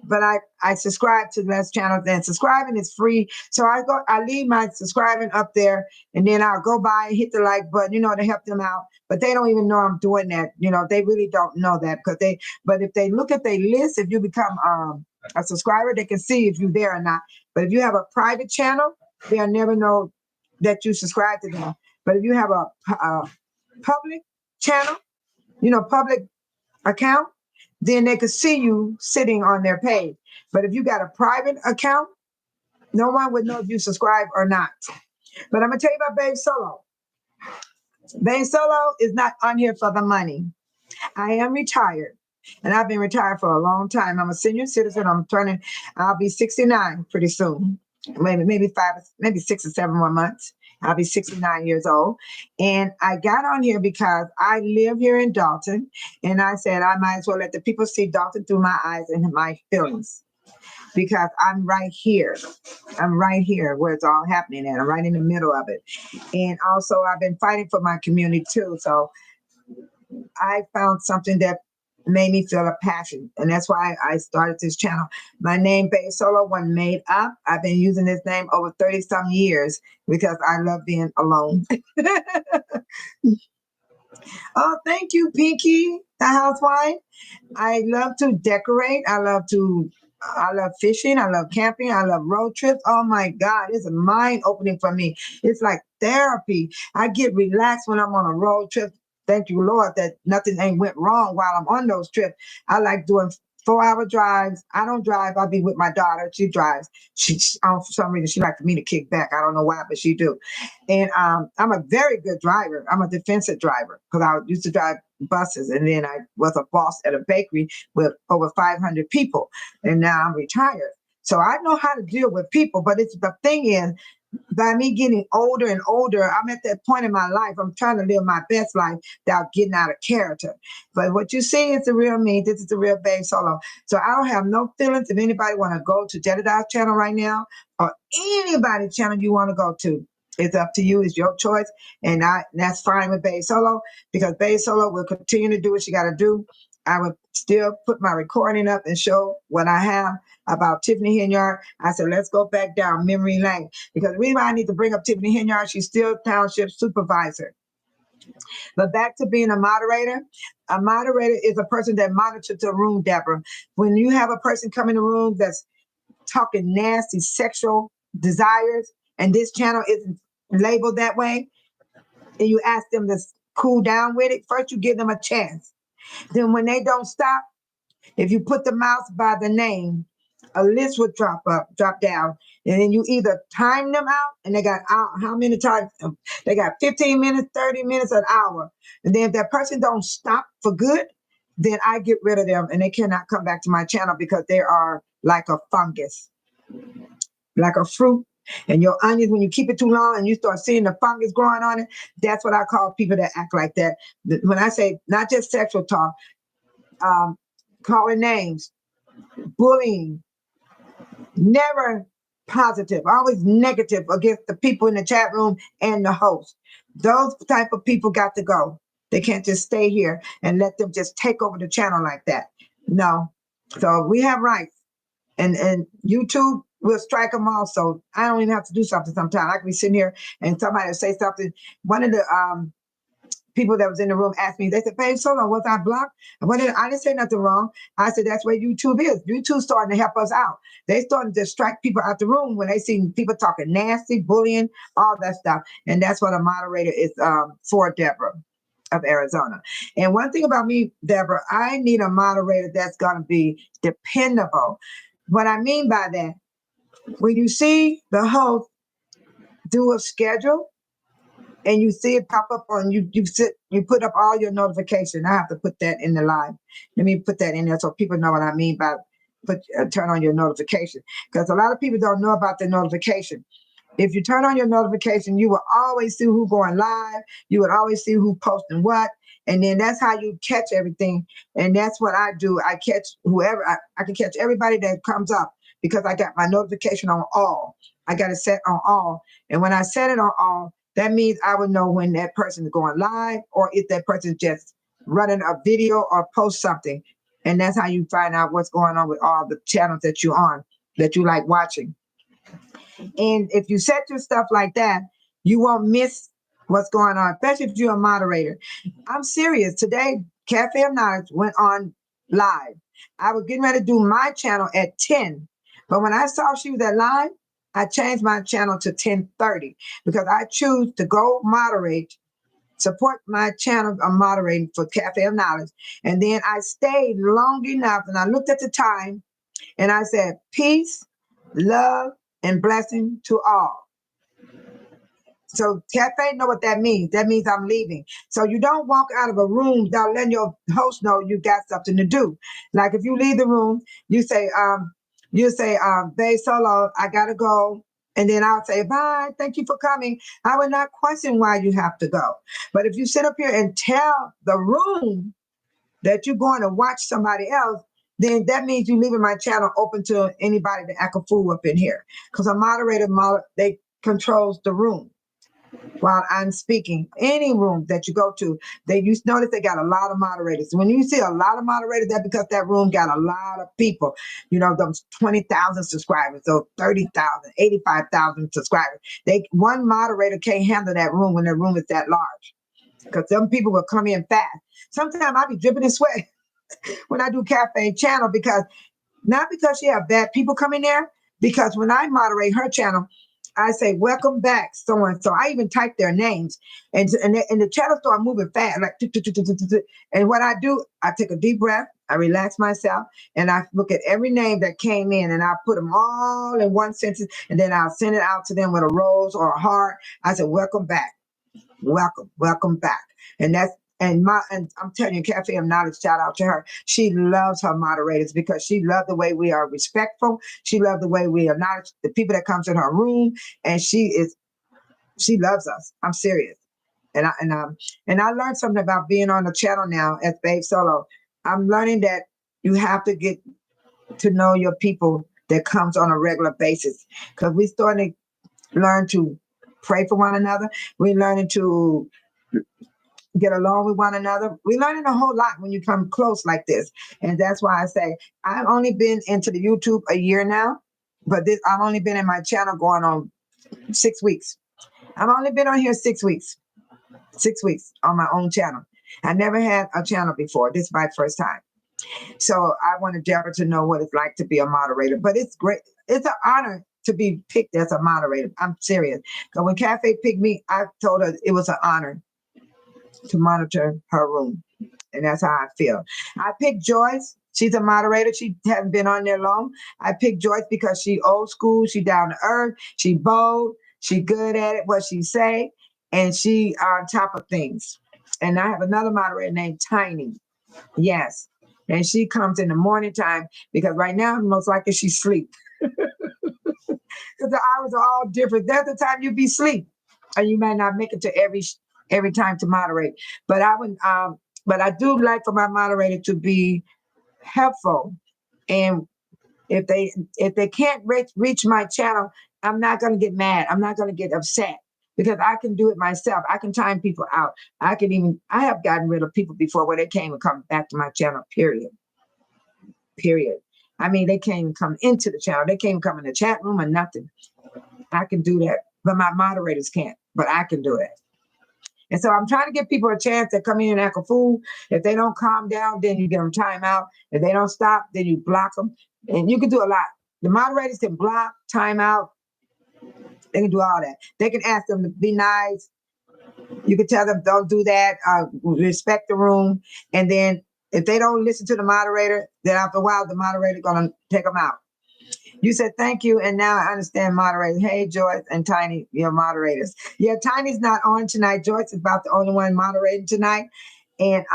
but I subscribe to less channels, and subscribing is free. So I leave my subscribing up there, and then I'll go by and hit the like button, to help them out. But they don't even know I'm doing that. They really don't know that but if they look at their list, if you become a subscriber, they can see if you're there or not. But if you have a private channel, they'll never know that you subscribe to them. But if you have a public channel, public account, then they could see you sitting on their page. But if you got a private account, no one would know if you subscribe or not. But I'm going to tell you about Babe Solo. Babe Solo is not on here for the money. I am retired, and I've been retired for a long time. I'm a senior citizen. I'll be 69 pretty soon. Maybe 6 or 7 more months. I'll be 69 years old. And I got on here because I live here in Dolton. And I said, I might as well let the people see Dolton through my eyes and my feelings. Because I'm right here. I'm right here where it's all happening at. I'm right in the middle of it. And also I've been fighting for my community too. So I found something that made me feel a passion. And that's why I started this channel. My name, Babe Solo, wasn't made up. I've been using this name over 30 some years because I love being alone. Oh, thank you, Pinky, the housewife. I love to decorate. I love fishing. I love camping. I love road trips. Oh my God, it's a mind opening for me. It's like therapy. I get relaxed when I'm on a road trip. Thank you, Lord, that nothing ain't went wrong while I'm on those trips. I like doing 4-hour drives. I don't drive. I'll be with my daughter. She drives. She for some reason, she likes me to kick back. I don't know why, but she do. And I'm a very good driver. I'm a defensive driver because I used to drive buses. And then I was a boss at a bakery with over 500 people. And now I'm retired. So I know how to deal with people. But the thing is, by me getting older and older, I'm at that point in my life. I'm trying to live my best life without getting out of character. But what you see is the real me. This is the real Babe Solo. So I don't have no feelings if anybody want to go to Jedediah's channel right now or anybody's channel you want to go to. It's up to you. It's your choice. And that's fine with Babe Solo because Babe Solo will continue to do what she got to do. I would still put my recording up and show what I have about Tiffany Henyard. I said, let's go back down memory lane. Because the reason why I need to bring up Tiffany Henyard, she's still Township supervisor. But back to being a moderator is a person that monitors the room, Deborah. When you have a person come in the room that's talking nasty sexual desires, and this channel isn't labeled that way, and you ask them to cool down with it, first you give them a chance. Then when they don't stop, if you put the mouse by the name, a list would drop down, and then you either time them out, and they got how many times? They got 15 minutes, 30 minutes, an hour. And then if that person don't stop for good, then I get rid of them, and they cannot come back to my channel because they are like a fungus, like a fruit. And your onions, when you keep it too long and you start seeing the fungus growing on it, that's what I call people that act like that. When I say not just sexual talk, calling names, bullying, never positive, always negative against the people in the chat room and the host. Those type of people got to go. They can't just stay here and let them just take over the channel like that. No. So we have rights. And YouTube will strike them also. I don't even have to do something sometimes. I can be sitting here and somebody will say something. One of the people that was in the room asked me, they said, Babe Solo, was I blocked? I didn't say nothing wrong. I said, that's where YouTube is. YouTube's starting to help us out. They starting to strike people out the room when they see people talking nasty, bullying, all that stuff. And that's what a moderator is for, Deborah of Arizona. And one thing about me, Deborah, I need a moderator that's going to be dependable. What I mean by that, when you see the host do a schedule and you see it pop up on you put up all your notification. I have to put that in the live. Let me put that in there so people know what I mean by turn on your notification. Because a lot of people don't know about the notification. If you turn on your notification, you will always see who's going live. You would always see who posting what. And then that's how you catch everything. And that's what I do. I catch whoever. I can catch everybody that comes up because I got my notification on all. I got it set on all. And when I set it on all, that means I would know when that person is going live or if that person is just running a video or post something. And that's how you find out what's going on with all the channels that you're on, that you like watching. And if you set your stuff like that, you won't miss what's going on, especially if you're a moderator. I'm serious. Today, Cafe of Knowledge went on live. I was getting ready to do my channel at 10. But when I saw she was at live, I changed my channel to 10:30 because I choose to go moderate, support my channel of moderating for Cafe of Knowledge. And then I stayed long enough and I looked at the time and I said, peace, love, and blessing to all. So Cafe know what that means. That means I'm leaving. So you don't walk out of a room without letting your host know you got something to do. Like if you leave the room, you say, Babe Solo, I gotta go. And then I'll say, bye, thank you for coming. I will not question why you have to go. But if you sit up here and tell the room that you're going to watch somebody else, then that means you're leaving my channel open to anybody to act a fool up in here. Because a moderator, they controls the room while I'm speaking. Any room that you go to, you notice they got a lot of moderators. When you see a lot of moderators, that's because that room got a lot of people. You know, those 20,000 subscribers, those 30,000, 85,000 subscribers. One moderator can't handle that room when the room is that large. Because some people will come in fast. Sometimes I'll be dripping in sweat when I do Cafe channel not because she have bad people coming there, because when I moderate her channel, I say, welcome back, so-and-so. I even type their names. And the channel start moving fast. Like, and what I do, I take a deep breath, I relax myself, and I look at every name that came in, and I put them all in one sentence, and then I'll send it out to them with a rose or a heart. I say, welcome back. Welcome back. And I'm telling you, Cafe of Knowledge, shout out to her. She loves her moderators because she loves the way we are respectful. She loves the way we acknowledge the people that comes in her room. And she is She loves us. I'm serious. And I learned something about being on the channel now as Babe Solo. I'm learning that you have to get to know your people that comes on a regular basis, because we're starting to learn to pray for one another. We're learning to get along with one another. We're learning a whole lot when you come close like this. And that's why I say I've only been into the YouTube a year now, but I've only been in my channel going on 6 weeks. I've only been on here 6 weeks. 6 weeks on my own channel. I never had a channel before. This is my first time. So I wanted Deborah to know what it's like to be a moderator. But it's great. It's an honor to be picked as a moderator. I'm serious. Because when Cafe picked me, I told her it was an honor to monitor her room. And that's how I feel. I picked Joyce. She's a moderator. She hasn't been on there long. I picked Joyce because she old school. She down to earth. She bold. She good at it, what she say. And she on top of things. And I have another moderator named Tiny. Yes. And she comes in the morning time because right now, most likely she's asleep. Because the hours are all different. There's the time you be asleep. And you may not make it to every time to moderate. But I do like for my moderator to be helpful. And if they can't reach my channel, I'm not gonna get mad. I'm not gonna get upset. Because I can do it myself. I can time people out. I have gotten rid of people before where they came and come back to my channel, period. I mean, they can't even come into the channel. They can't even come in the chat room or nothing. I can do that, but my moderators can't, but I can do it. And so I'm trying to give people a chance to come in and act a fool. If they don't calm down, then you give them time out. If they don't stop, then you block them. And you can do a lot. The moderators can block, time out. They can do all that. They can ask them to be nice. You can tell them, don't do that. Respect the room. And then if they don't listen to the moderator, then after a while, the moderator going to take them out. You said, thank you. And now I understand moderators. Hey, Joyce and Tiny, your moderators. Yeah, Tiny's not on tonight. Joyce is about the only one moderating tonight. And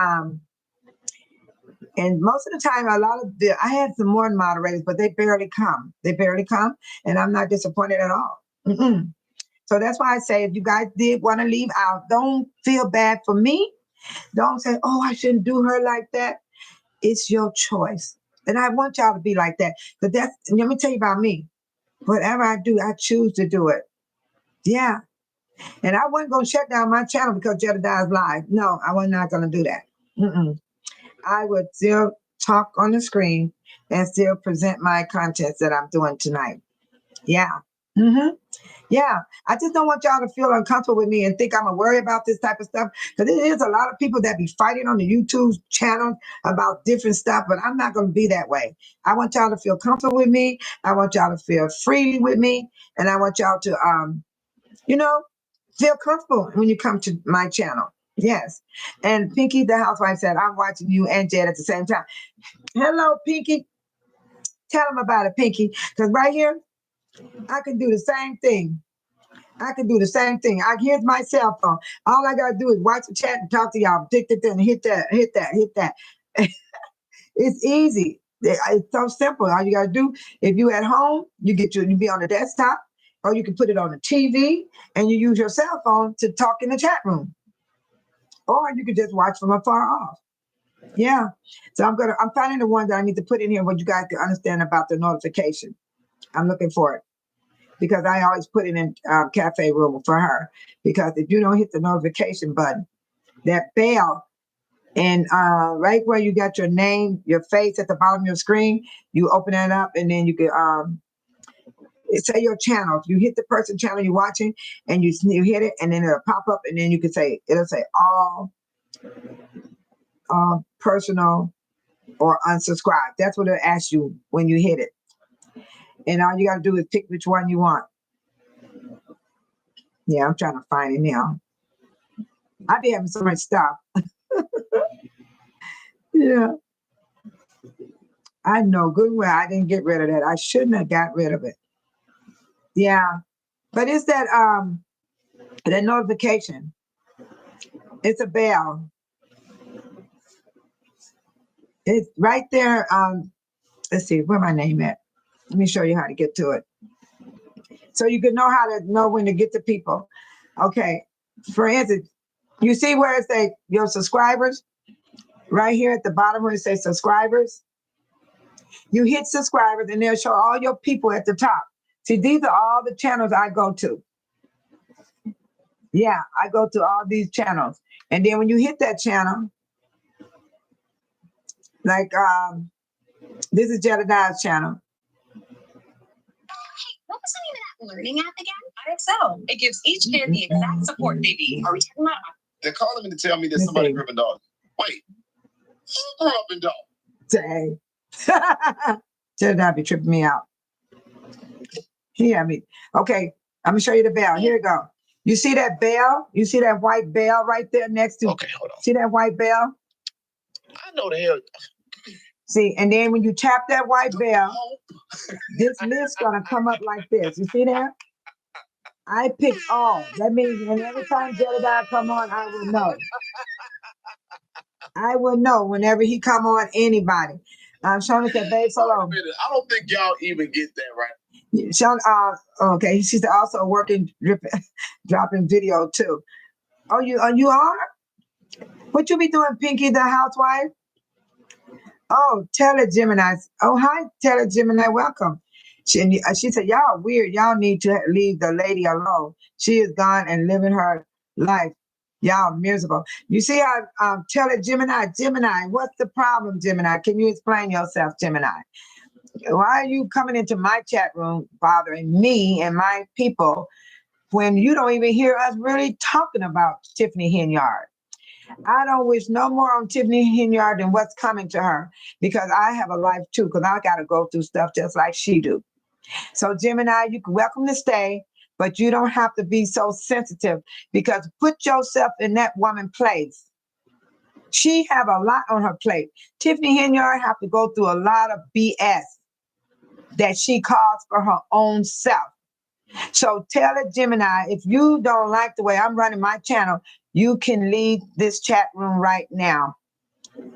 most of the time, I had some more moderators, but they barely come. And I'm not disappointed at all. Mm-mm. So that's why I say, if you guys did want to leave out, don't feel bad for me. Don't say, oh, I shouldn't do her like that. It's your choice. And I want y'all to be like that. But let me tell you about me. Whatever I do, I choose to do it. Yeah. And I wasn't going to shut down my channel because Jedediah's live. No, I was not going to do that. Mm-mm. I would still talk on the screen and still present my contents that I'm doing tonight. Yeah. Mm-hmm. Yeah, I just don't want y'all to feel uncomfortable with me and think I'm gonna worry about this type of stuff, because there is a lot of people that be fighting on the YouTube channel about different stuff, but I'm not gonna be that way. I want y'all to feel comfortable with me. I want y'all to feel freely with me, and I want y'all to feel comfortable when you come to my channel. Yes. And Pinky, the housewife, said, I'm watching you and Jed at the same time. Hello, Pinky. Tell them about it, Pinky, because right here, I can do the same thing. Here's my cell phone. All I gotta do is watch the chat and talk to y'all. Hit that. It's easy. It's so simple. All you gotta do, if you at home, you be on the desktop, or you can put it on the TV and you use your cell phone to talk in the chat room. Or you can just watch from afar off. Yeah. So I'm finding the ones that I need to put in here what you guys can understand about the notification. I'm looking for it. Because I always put it in cafe room for her. Because if you don't hit the notification button, that bell, and right where you got your name, your face at the bottom of your screen, you open it up, and then you can say your channel. If you hit the person channel you're watching, and you hit it, and then it'll pop up, and then you can it'll say all personal or unsubscribe. That's what it'll ask you when you hit it. And all you got to do is pick which one you want. Yeah, I'm trying to find it now. I be having so much stuff. Yeah. I know good well I didn't get rid of that. I shouldn't have got rid of it. Yeah. But it's that notification. It's a bell. It's right there. Let's see, where my name at? Let me show you how to get to it. So you can know how to know when to get to people. Okay. For instance, you see where it says your subscribers? Right here at the bottom where it says subscribers. You hit subscribers and they'll show all your people at the top. See, these are all the channels I go to. Yeah, I go to all these channels. And then when you hit that channel, like this is Jedediah's channel. What was the name of that learning app again? IXL. It gives each kid the exact support they need. Are we talking about? They're calling me to tell me that somebody grew up in Dolton. Wait, who grew up in Dolton? Dang. Jedediah be tripping me out. He had me. Okay, I'm gonna show you the bell. Here you go. You see that bell? You see that white bell right there next to? Okay, hold on. See that white bell? I know the hell. See, and then when you tap that white bell, this list gonna come up like this. You see that? I pick all. That means when every time Jedediah come on, I will know. I will know whenever he come on anybody. Shona said, babe, hold on. I don't think y'all even get that right. Sean, okay, she's also working, dropping video too. Oh, you are? What you be doing, Pinky the housewife? Oh, Gemini. Oh, hi, Gemini. Welcome. She said, y'all are weird. Y'all need to leave the lady alone. She is gone and living her life. Y'all miserable. You see how Gemini, what's the problem, Gemini? Can you explain yourself, Gemini? Why are you coming into my chat room bothering me and my people when you don't even hear us really talking about Tiffany Henyard? I don't wish no more on Tiffany Henyard than what's coming to her, because I have a life too, because I got to go through stuff just like she do. So Gemini, you can welcome to stay, but you don't have to be so sensitive, because put yourself in that woman's place. She have a lot on her plate. Tiffany Henyard have to go through a lot of BS that she caused for her own self. So tell it, Gemini, if you don't like the way I'm running my channel, you can leave this chat room right now.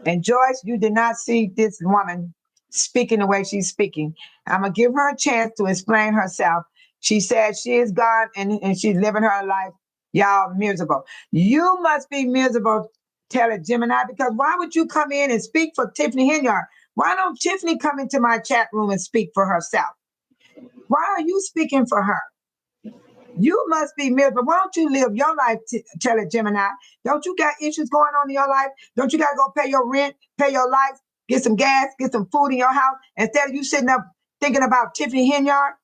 And Joyce, you did not see this woman speaking the way she's speaking. I'm going to give her a chance to explain herself. She said she is gone and she's living her life. Y'all miserable. You must be miserable, tell it, Gemini, because why would you come in and speak for Tiffany Henyard? Why don't Tiffany come into my chat room and speak for herself? Why are you speaking for her? You must be miserable. Why don't you live your life, tell it, Gemini? Don't you got issues going on in your life? Don't you got to go pay your rent, pay your lights, get some gas, get some food in your house, instead of you sitting up thinking about Tiffany Henyard?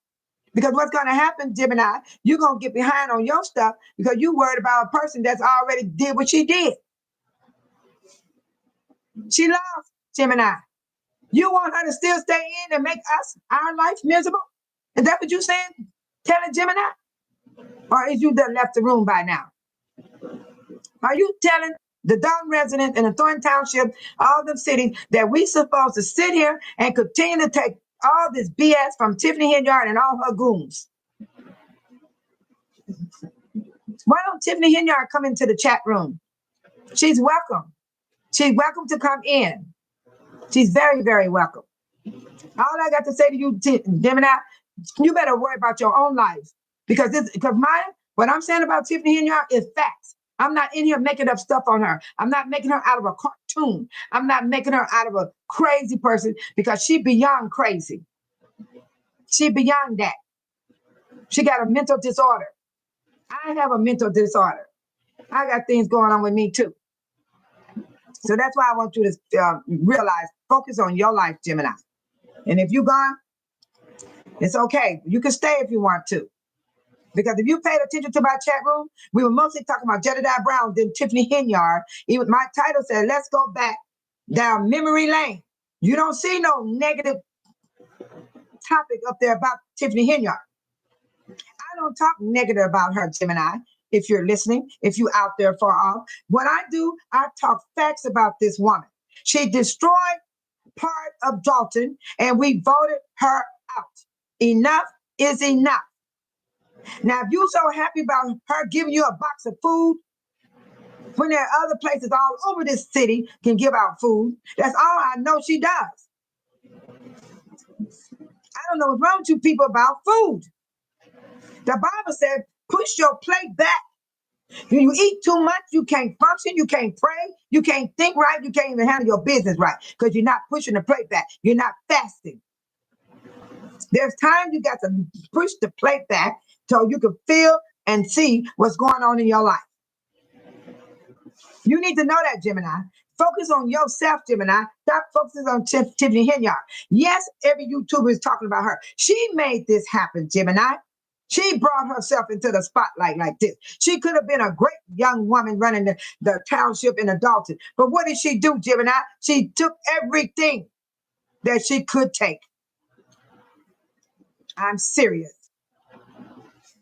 Because what's going to happen, Gemini, you're going to get behind on your stuff because you worried about a person that's already did what she did. She lost, Gemini. You want her to still stay in and make our life miserable? Is that what you're saying? Tell it, Gemini? Or is you done left the room by now? Are you telling the Dolton residents in the Thornton Township, all the cities, that we supposed to sit here and continue to take all this BS from Tiffany Henyard and all her goons? Why don't Tiffany Henyard come into the chat room? She's welcome. She's welcome to come in. She's very, very welcome. All I got to say to you, Gemini, you better worry about your own life. Because what I'm saying about Tiffany Henyard is facts. I'm not in here making up stuff on her. I'm not making her out of a cartoon. I'm not making her out of a crazy person, because she beyond crazy. She beyond that. She got a mental disorder. I have a mental disorder. I got things going on with me too. So that's why I want you to realize, focus on your life, Gemini. And if you're gone, it's okay. You can stay if you want to. Because if you paid attention to my chat room, we were mostly talking about Jed Brown, then Tiffany Henyard. Even my title said, let's go back down memory lane. You don't see no negative topic up there about Tiffany Henyard. I don't talk negative about her, Gemini. If you're listening, if you out there far off, what I do, I talk facts about this woman. She destroyed part of Dolton and we voted her out. Enough is enough. Now, if you're so happy about her giving you a box of food, when there are other places all over this city can give out food, that's all I know she does. I don't know what's wrong with you people about food. The Bible said, push your plate back If you eat too much, you can't function, you can't pray, you can't think right, you can't even handle your business right because you're not pushing the plate back. You're not fasting. There's times you got to push the plate back so you can feel and see what's going on in your life. You need to know that, Gemini. Focus on yourself, Gemini. Stop focusing on Tiffany Henyard. Yes, every YouTuber is talking about her. She made this happen, Gemini. She brought herself into the spotlight like this. She could have been a great young woman running the township in Dolton. But what did she do, Gemini? She took everything that she could take. I'm serious.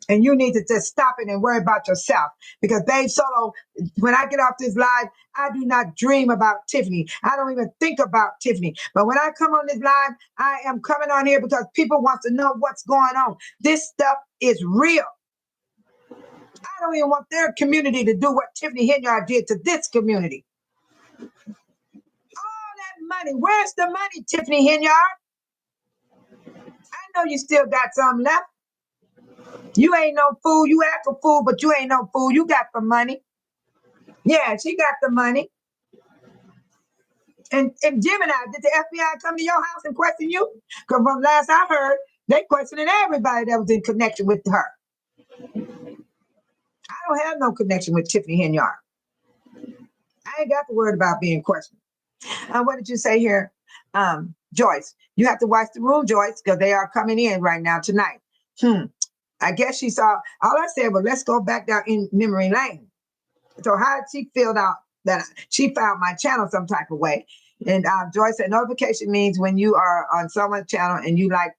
And you need to just stop it and worry about yourself. Because Babe Solo, when I get off this live, I do not dream about Tiffany. I don't even think about Tiffany. But when I come on this live, I am coming on here because people want to know what's going on. This stuff is real. I don't even want their community to do what Tiffany Henyard did to this community. All that money, where's the money, Tiffany Henyard? I know you still got some left. You ain't no fool. You act for fool, but you ain't no fool. You got the money. Yeah, she got the money. And Gemini, did the FBI come to your house and question you? Because from last I heard, they questioning everybody that was in connection with her. I don't have no connection with Tiffany Henyard. I ain't got to worry about being questioned. What did you say here? Joyce, you have to watch the room, Joyce, because they are coming in right now tonight. I guess she saw, all I said was, let's go back down in memory lane. So how did she feel out that she found my channel some type of way? And Joyce said, notification means when you are on someone's channel and you like,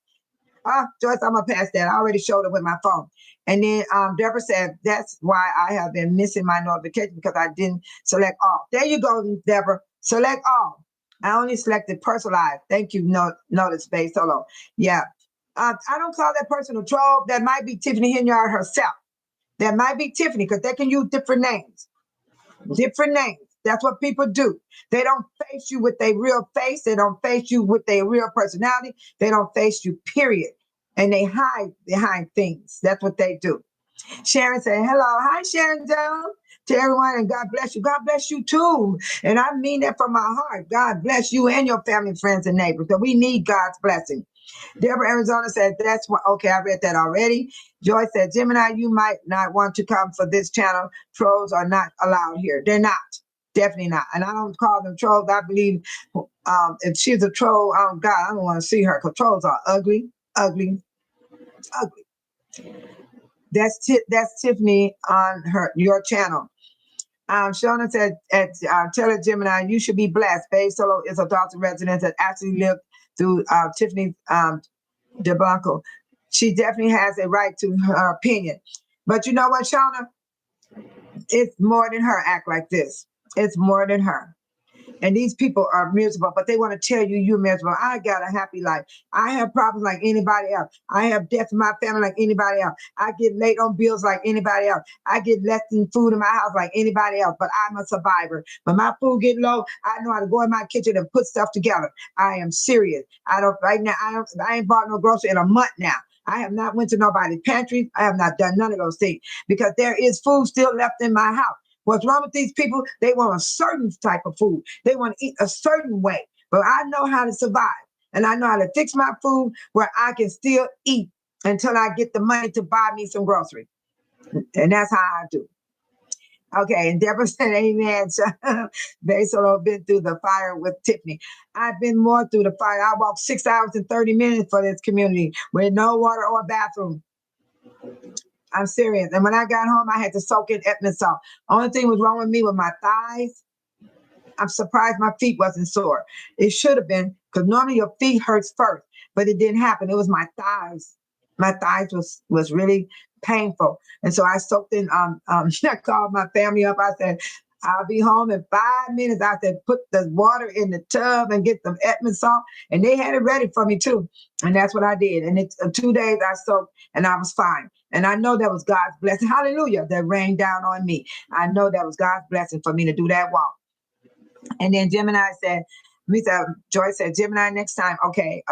Joyce, I'm going to pass that. I already showed it with my phone. And then Deborah said, that's why I have been missing my notification because I didn't select all. There you go, Deborah. Select all. I only selected personalized. Thank you, notice Babe Solo. Yeah. I don't call that person a troll. That might be Tiffany Henyard herself. That might be Tiffany because they can use different names. Different names. That's what people do. They don't face you with their real face. They don't face you with their real personality. They don't face you, period. And they hide behind things. That's what they do. Sharon said, hello. Hi, Sharon Jones. To everyone, and God bless you. God bless you too. And I mean that from my heart. God bless you and your family, friends, and neighbors. So we need God's blessing. Deborah Arizona said, that's what, okay, I read that already. Joy said, Gemini, you might not want to come for this channel. Trolls are not allowed here. They're not. Definitely not. And I don't call them trolls. I believe if she's a troll, oh God, I don't want to see her because trolls are ugly, ugly, ugly. That's Tiffany on your channel. Shona said, tell her, Gemini, you should be blessed. Babe Solo is a Dolton resident that actually lived through Tiffany DeBlanco. She definitely has a right to her opinion. But you know what, Shona? It's more than her act like this. It's more than her. And these people are miserable, but they want to tell you you're miserable. I got a happy life. I have problems like anybody else. I have death in my family like anybody else. I get late on bills like anybody else. I get less than food in my house like anybody else, but I'm a survivor. When my food get low, I know how to go in my kitchen and put stuff together. I am serious. Right now, I ain't bought no grocery in a month now. I have not went to nobody's pantry. I have not done none of those things because there is food still left in my house. What's wrong with these people? They want a certain type of food. They want to eat a certain way. But I know how to survive. And I know how to fix my food where I can still eat until I get the money to buy me some groceries. And that's how I do. Okay, and Deborah said, amen. Babe Solo been through the fire with Tiffany. I've been more through the fire. I walked 6 hours and 30 minutes for this community with no water or bathroom. I'm serious. And when I got home, I had to soak in Epsom salt. Only thing was wrong with me with my thighs. I'm surprised my feet wasn't sore. It should have been, because normally your feet hurts first, but it didn't happen. It was my thighs. My thighs was really painful. And so I soaked in, I called my family up. I said, I'll be home in 5 minutes. I said, put the water in the tub and get some Epsom salt. And they had it ready for me too. And that's what I did. And it's 2 days I soaked and I was fine. And I know that was God's blessing. Hallelujah. That rained down on me. I know that was God's blessing for me to do that walk. And then Gemini said, Joy said, Gemini, next time. Okay.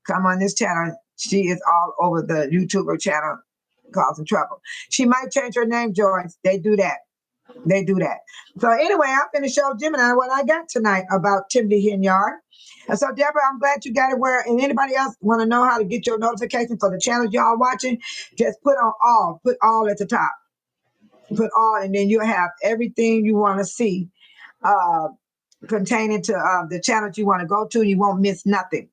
Come on this channel. She is all over the YouTuber channel. causing trouble. She might change her name, Joyce. They do that. They do that. So anyway, I'm going to show Gemini what I got tonight about Tiffany Henyard. And so, Deborah, I'm glad you got it where, and anybody else want to know how to get your notification for the channels y'all watching, just put all at the top. Put all, and then you'll have everything you want to see pertaining to the channels you want to go to. You won't miss nothing.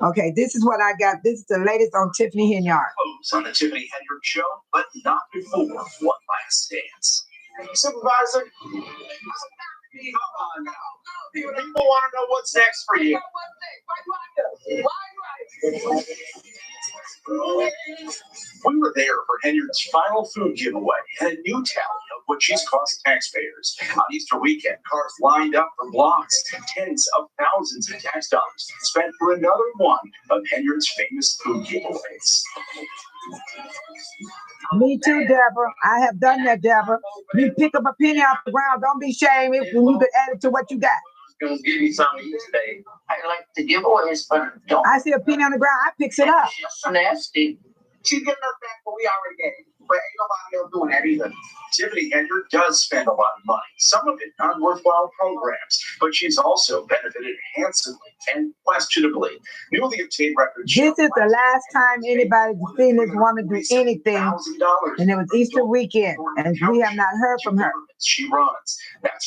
Okay, this is what I got. This is the latest on Tiffany Henyard. On the Tiffany Henyard Show, but not before one last dance. Supervisor, come on now. People want to know what's next for you. We were there for Henyard's final food giveaway and a new tally of what she's cost taxpayers. On Easter weekend, cars lined up for blocks, tens of thousands of tax dollars spent for another one of Henyard's famous food giveaways. Me too, Deborah. I have done that, Deborah. You pick up a penny off the ground. Don't be ashamed when you could add it to what you got. Gonna give you something to eat today. I like the giveaways, but don't. I see a penny on the ground. I picks it up. It's nasty. She's getting us back what we already get. But ain't nobody else doing that either. Tiffany Henyard does spend a lot of money, some of it on worthwhile programs, but she's also benefited handsomely and questionably. Newly obtained records. This is the last time anybody's seen this woman do anything, and it was Easter weekend, and we have not heard from her. She runs.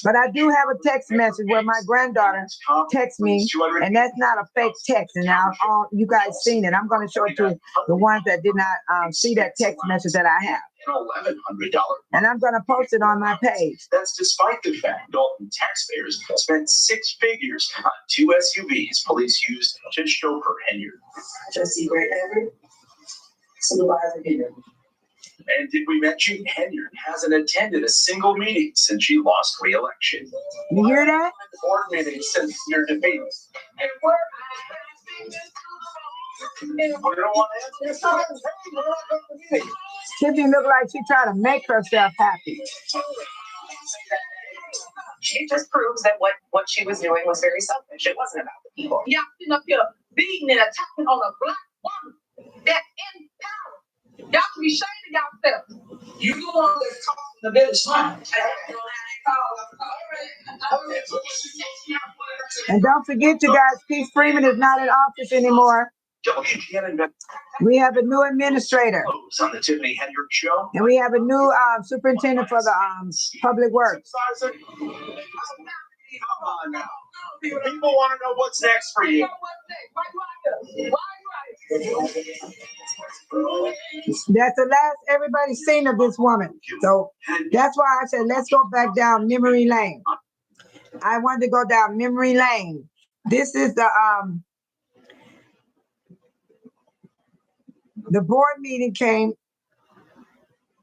But I do have a text message where my granddaughter texts me, and that's not a fake text. And now you guys seen it. I'm going to show it to the ones that did not see that text message that I have. $1,100. And I'm going to post it on my page. That's despite the fact Dolton taxpayers spent six figures on two SUVs police used to chauffeur Henyard. Trustee Great Everett, Supervisor Henyard. And did we mention Henyard hasn't attended a single meeting since she lost re-election? You hear that? Board meeting since your defeat. And Tiffany look like she trying to make herself happy. She just proves that what she was doing was very selfish. It wasn't about the people. Y'all sitting up here beating and attacking on a black woman that's in power. Y'all can be ashamed of yourself. You the one that's costing the village money. And don't forget, you guys, Keith Freeman is not in office anymore. We have a new administrator. On the Tiffany Henyard Show. And we have a new superintendent for the public works. Come on now. People want to know what's next for you. That's the last everybody's seen of this woman. So that's why I said, let's go back down memory lane. I wanted to go down memory lane. This is the board meeting came,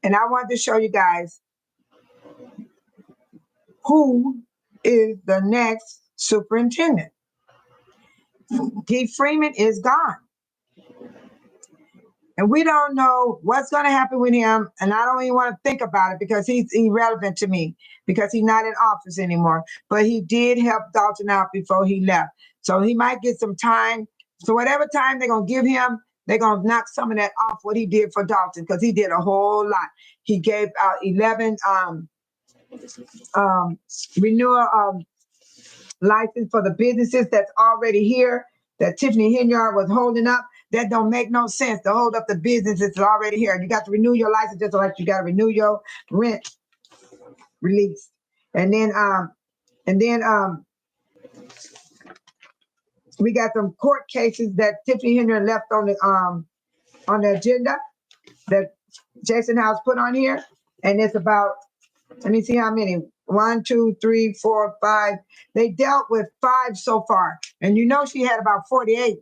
and I wanted to show you guys who is the next superintendent. Keith Freeman is gone. And we don't know what's going to happen with him. And I don't even want to think about it because he's irrelevant to me because he's not in office anymore. But he did help Dolton out before he left. So he might get some time. So whatever time they're going to give him, they're going to knock some of that off what he did for Dolton because he did a whole lot. He gave out 11 renewal license for the businesses that's already here that Tiffany Henyard was holding up. That don't make no sense to hold up the business that's already here. You got to renew your license just like you got to renew your rent release. And then we got some court cases that Tiffany Henyard left on the agenda that Jason House put on here. And it's about, let me see how many. 1, 2, 3, 4, 5. They dealt with 5 so far. And you know she had about 48.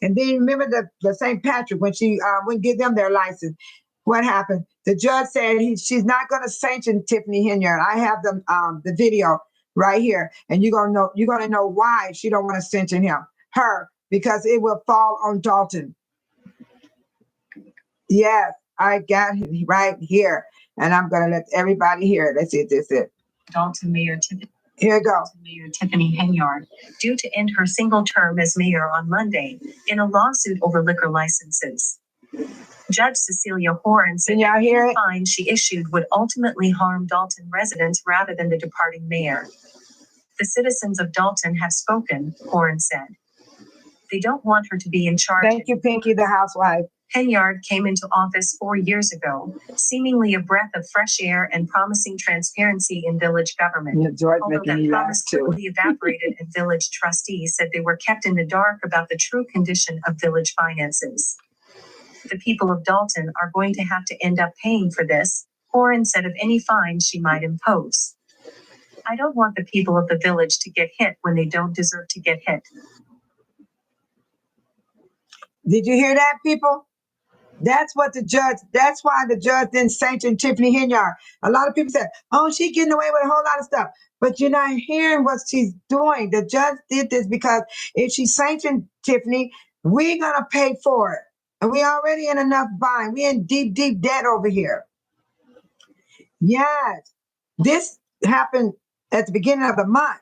And then remember the St. Patrick, when she wouldn't give them their license, what happened? The judge said she's not going to sanction Tiffany Henyard. I have the video right here, and you're gonna know why she don't want to sanction her, because it will fall on Dolton. Yes, I got it right here, and I'm gonna let everybody hear it. Let's see if this is it. Dolton Mayor Tiffany. Here you go. Mayor Tiffany Henyard, due to end her single term as mayor on Monday in a lawsuit over liquor licenses. Judge Cecilia Horan said Can y'all hear the it? fine she issued would ultimately harm Dolton residents rather than the departing mayor. The citizens of Dolton have spoken, Horan said. They don't want her to be in charge. Thank you, Pinky, the housewife. Henyard came into office 4 years ago, seemingly a breath of fresh air and promising transparency in village government. Yeah, George Although making that me laugh promise too. quickly evaporated and village trustees said they were kept in the dark about the true condition of village finances. The people of Dolton are going to have to end up paying for this, Horan said of any fine she might impose. I don't want the people of the village to get hit when they don't deserve to get hit. Did you hear that, people? That's why the judge didn't sanction Tiffany Henyard. A lot of people said, oh, she's getting away with a whole lot of stuff. But you're not hearing what she's doing. The judge did this because if she sanctioned Tiffany, we're going to pay for it. And we already in enough bind. We're in deep, deep debt over here. Yes. This happened at the beginning of the month.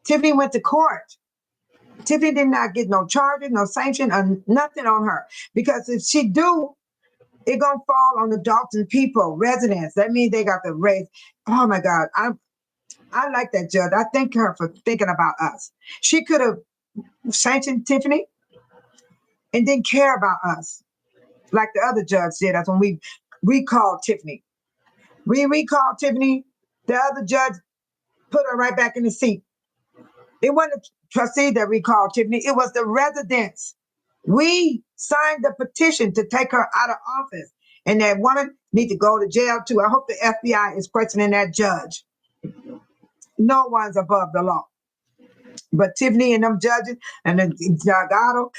Tiffany went to court. Tiffany did not get no charges, no sanction, or nothing on her. Because if she do, it's going to fall on the Dolton people, residents. That means they got to raise. Oh, my God. I like that judge. I thank her for thinking about us. She could have sanctioned Tiffany and didn't care about us like the other judge did us when we recalled Tiffany. We recalled Tiffany. The other judge put her right back in the seat. It wasn't the trustee that recalled Tiffany. It was the residents. We signed the petition to take her out of office. And that woman needs to go to jail too. I hope the FBI is questioning that judge. No one's above the law. But Tiffany and them judges and then Delgado,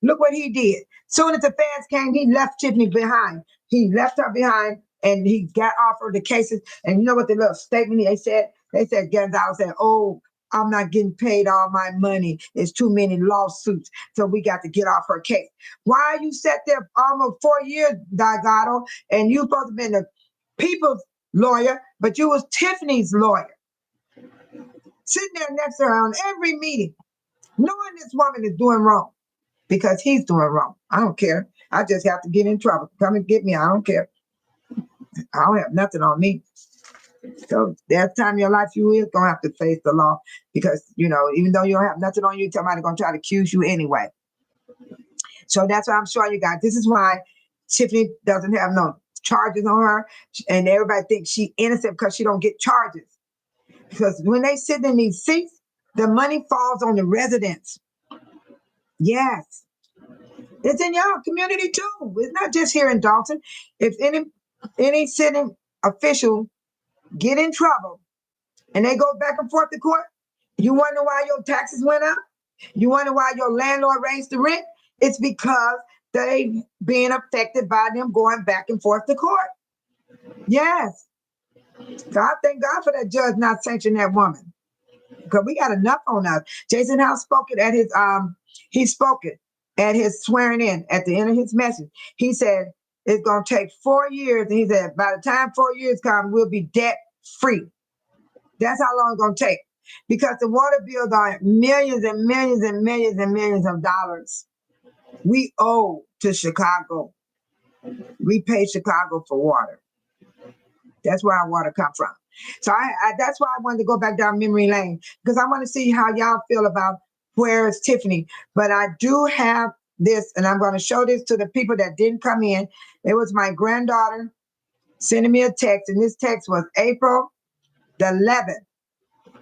look what he did. Soon as the feds came, he left Tiffany behind. He left her behind and he got offered the cases. And you know what the little statement they said? They said, Gonzalo said, oh, I'm not getting paid all my money. It's too many lawsuits. So we got to get off her case. Why you sat there almost 4 years, Delgado, and you supposed to be the people's lawyer, but you was Tiffany's lawyer. Sitting there next to her on every meeting, knowing this woman is doing wrong because he's doing wrong. I don't care. I just have to get in trouble. Come and get me. I don't care. I don't have nothing on me. So that time in your life, you is going to have to face the law because, you know, even though you don't have nothing on you, somebody's going to try to accuse you anyway. So that's why I'm showing you guys. This is why Tiffany doesn't have no charges on her. And everybody thinks she's innocent because she don't get charges. Because when they sit in these seats, the money falls on the residents. Yes. It's in your community too. It's not just here in Dolton. If any sitting official get in trouble and they go back and forth to court, you wonder why your taxes went up? You wonder why your landlord raised the rent? It's because they being affected by them going back and forth to court. Yes. So I thank God for that judge not sanctioning that woman. Because we got enough on us. Jason House spoke it at his at his swearing in at the end of his message. He said it's gonna take 4 years. And he said by the time 4 years come, we'll be debt free. That's how long it's gonna take. Because the water bills are millions and millions and millions and millions of dollars. We owe to Chicago. We pay Chicago for water. That's where our water comes from. So that's why I wanted to go back down memory lane because I want to see how y'all feel about where is Tiffany. But I do have this, and I'm going to show this to the people that didn't come in. It was my granddaughter sending me a text, and this text was April the 11th.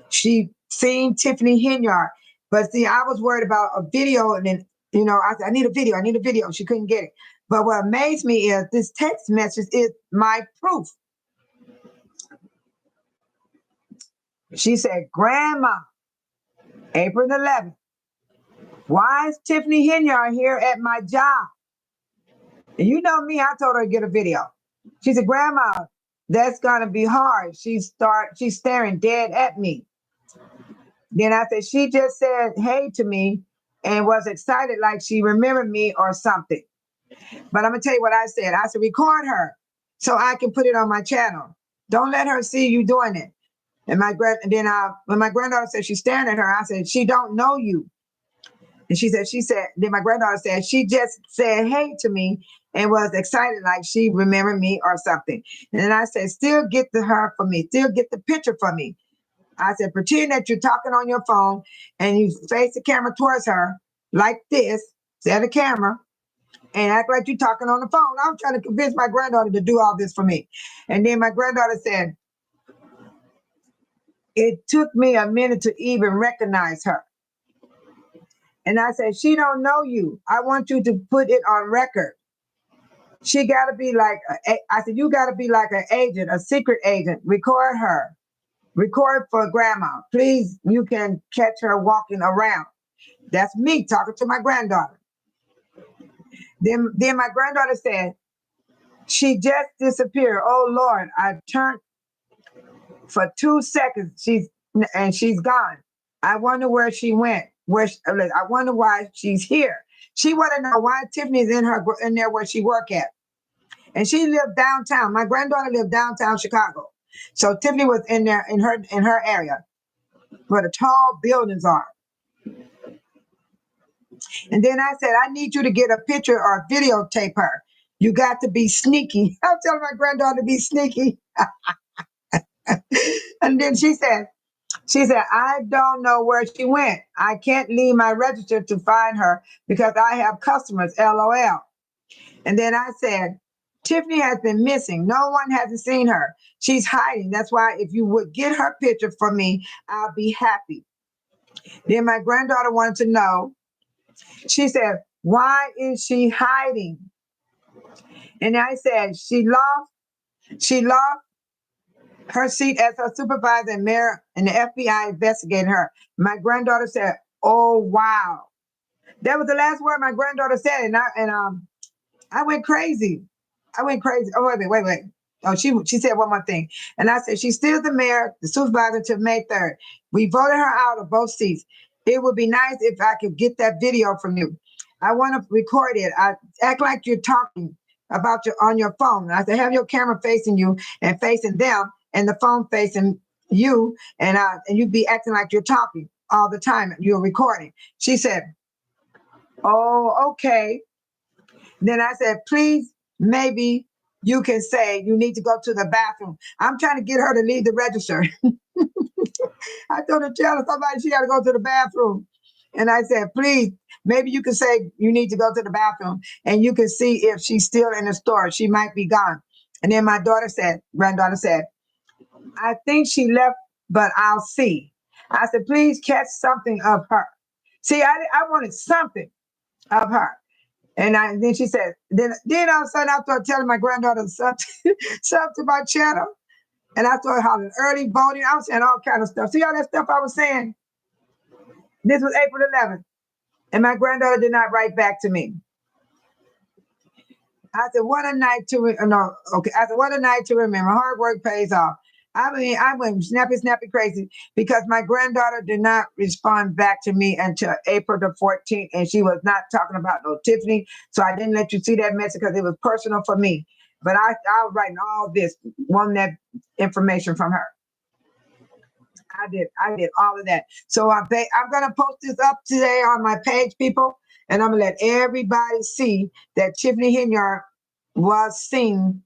She seen Tiffany Henyard, but see, I was worried about a video, and then I said, I need a video. She couldn't get it. But what amazed me is this text message is my proof. She said, Grandma, April 11th, why is Tiffany Henyard here at my job? And you know me, I told her to get a video. She said, Grandma, that's going to be hard. She's staring dead at me. Then I said, she just said hey to me and was excited like she remembered me or something. But I'm going to tell you what I said. I said, record her so I can put it on my channel. Don't let her see you doing it. And when my granddaughter said she's staring at her, I said, she don't know you. And then my granddaughter said, she just said hey to me and was excited like she remembered me or something. And then I said, still get to her for me. Still get the picture for me. I said, pretend that you're talking on your phone and you face the camera towards her like this, set a camera, and act like you're talking on the phone. I was trying to convince my granddaughter to do all this for me. And then my granddaughter said, it took me a minute to even recognize her. And I said, she don't know you. I want you to put it on record. She got to be like, I said, you got to be like an agent, a secret agent. Record her. Record for grandma. Please, you can catch her walking around. That's me talking to my granddaughter. Then my granddaughter said, she just disappeared. Oh, Lord, I turned for 2 seconds. She's gone. I wonder where she went. I wonder why she's here. She want to know why Tiffany's in there where she work at. And she lived downtown. My granddaughter lived downtown Chicago. So Tiffany was in there in her area where the tall buildings are. And then I said, I need you to get a picture or videotape her. You got to be sneaky. I'm telling my granddaughter to be sneaky. And then she said, I don't know where she went. I can't leave my register to find her because I have customers, LOL. And then I said, Tiffany has been missing. No one hasn't seen her. She's hiding. That's why if you would get her picture for me, I'll be happy. Then my granddaughter wanted to know. She said, why is she hiding? And I said, she lost her seat as her supervisor and mayor, and the FBI investigated her. My granddaughter said, oh, wow. That was the last word my granddaughter said. And I went crazy. Oh, wait. Oh, she said one more thing. And I said, she's still the mayor, the supervisor till May 3rd. We voted her out of both seats. It would be nice if I could get that video from you. I want to record it. I act like you're talking on your phone. I said, have your camera facing you and facing them and the phone facing you. And you be acting like you're talking all the time. You're recording. She said, oh, okay. Then I said, please, maybe you can say you need to go to the bathroom. I'm trying to get her to leave the register. I told her, tell somebody she got to go to the bathroom. And I said, please, maybe you can say you need to go to the bathroom and you can see if she's still in the store. She might be gone. And then my granddaughter said, I think she left, but I'll see. I said, please catch something of her. See, I wanted something of her. And then she said, then all of a sudden I started telling my granddaughter something to my channel. And I started hollering early voting. I was saying all kind of stuff. See all that stuff I was saying? This was April 11th. And my granddaughter did not write back to me. I said, what a night to remember. Hard work pays off. I mean, I went snappy crazy because my granddaughter did not respond back to me until April the 14th, and she was not talking about no Tiffany. So I didn't let you see that message because it was personal for me. But I was writing all this, wanting that information from her. I did all of that. So I'm going to post this up today on my page, people, and I'm going to let everybody see that Tiffany Henyard was seen.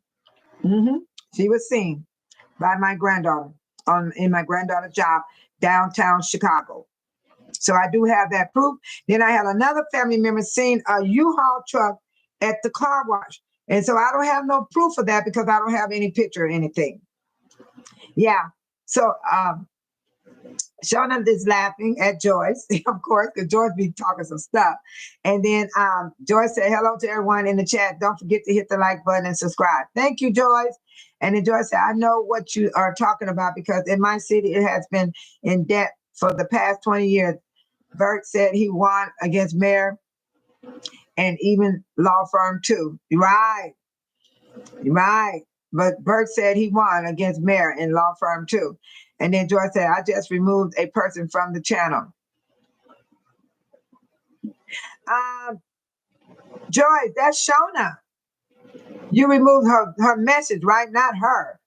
She was seen by my granddaughter in my granddaughter's job downtown Chicago. So I do have that proof. Then I had another family member seen a U-Haul truck at the car wash. And so I don't have no proof of that because I don't have any picture or anything. Yeah. So Shona is laughing at Joyce, of course, because Joyce be talking some stuff. And then Joyce said, hello to everyone in the chat. Don't forget to hit the like button and subscribe. Thank you, Joyce. And then Joyce said, I know what you are talking about because in my city, it has been in debt for the past 20 years. Bert said he won against mayor and even law firm too. Right. But Bert said he won against mayor and law firm too. And then Joyce said, I just removed a person from the channel. Joyce, that's Shona. You removed her message, right? Not her.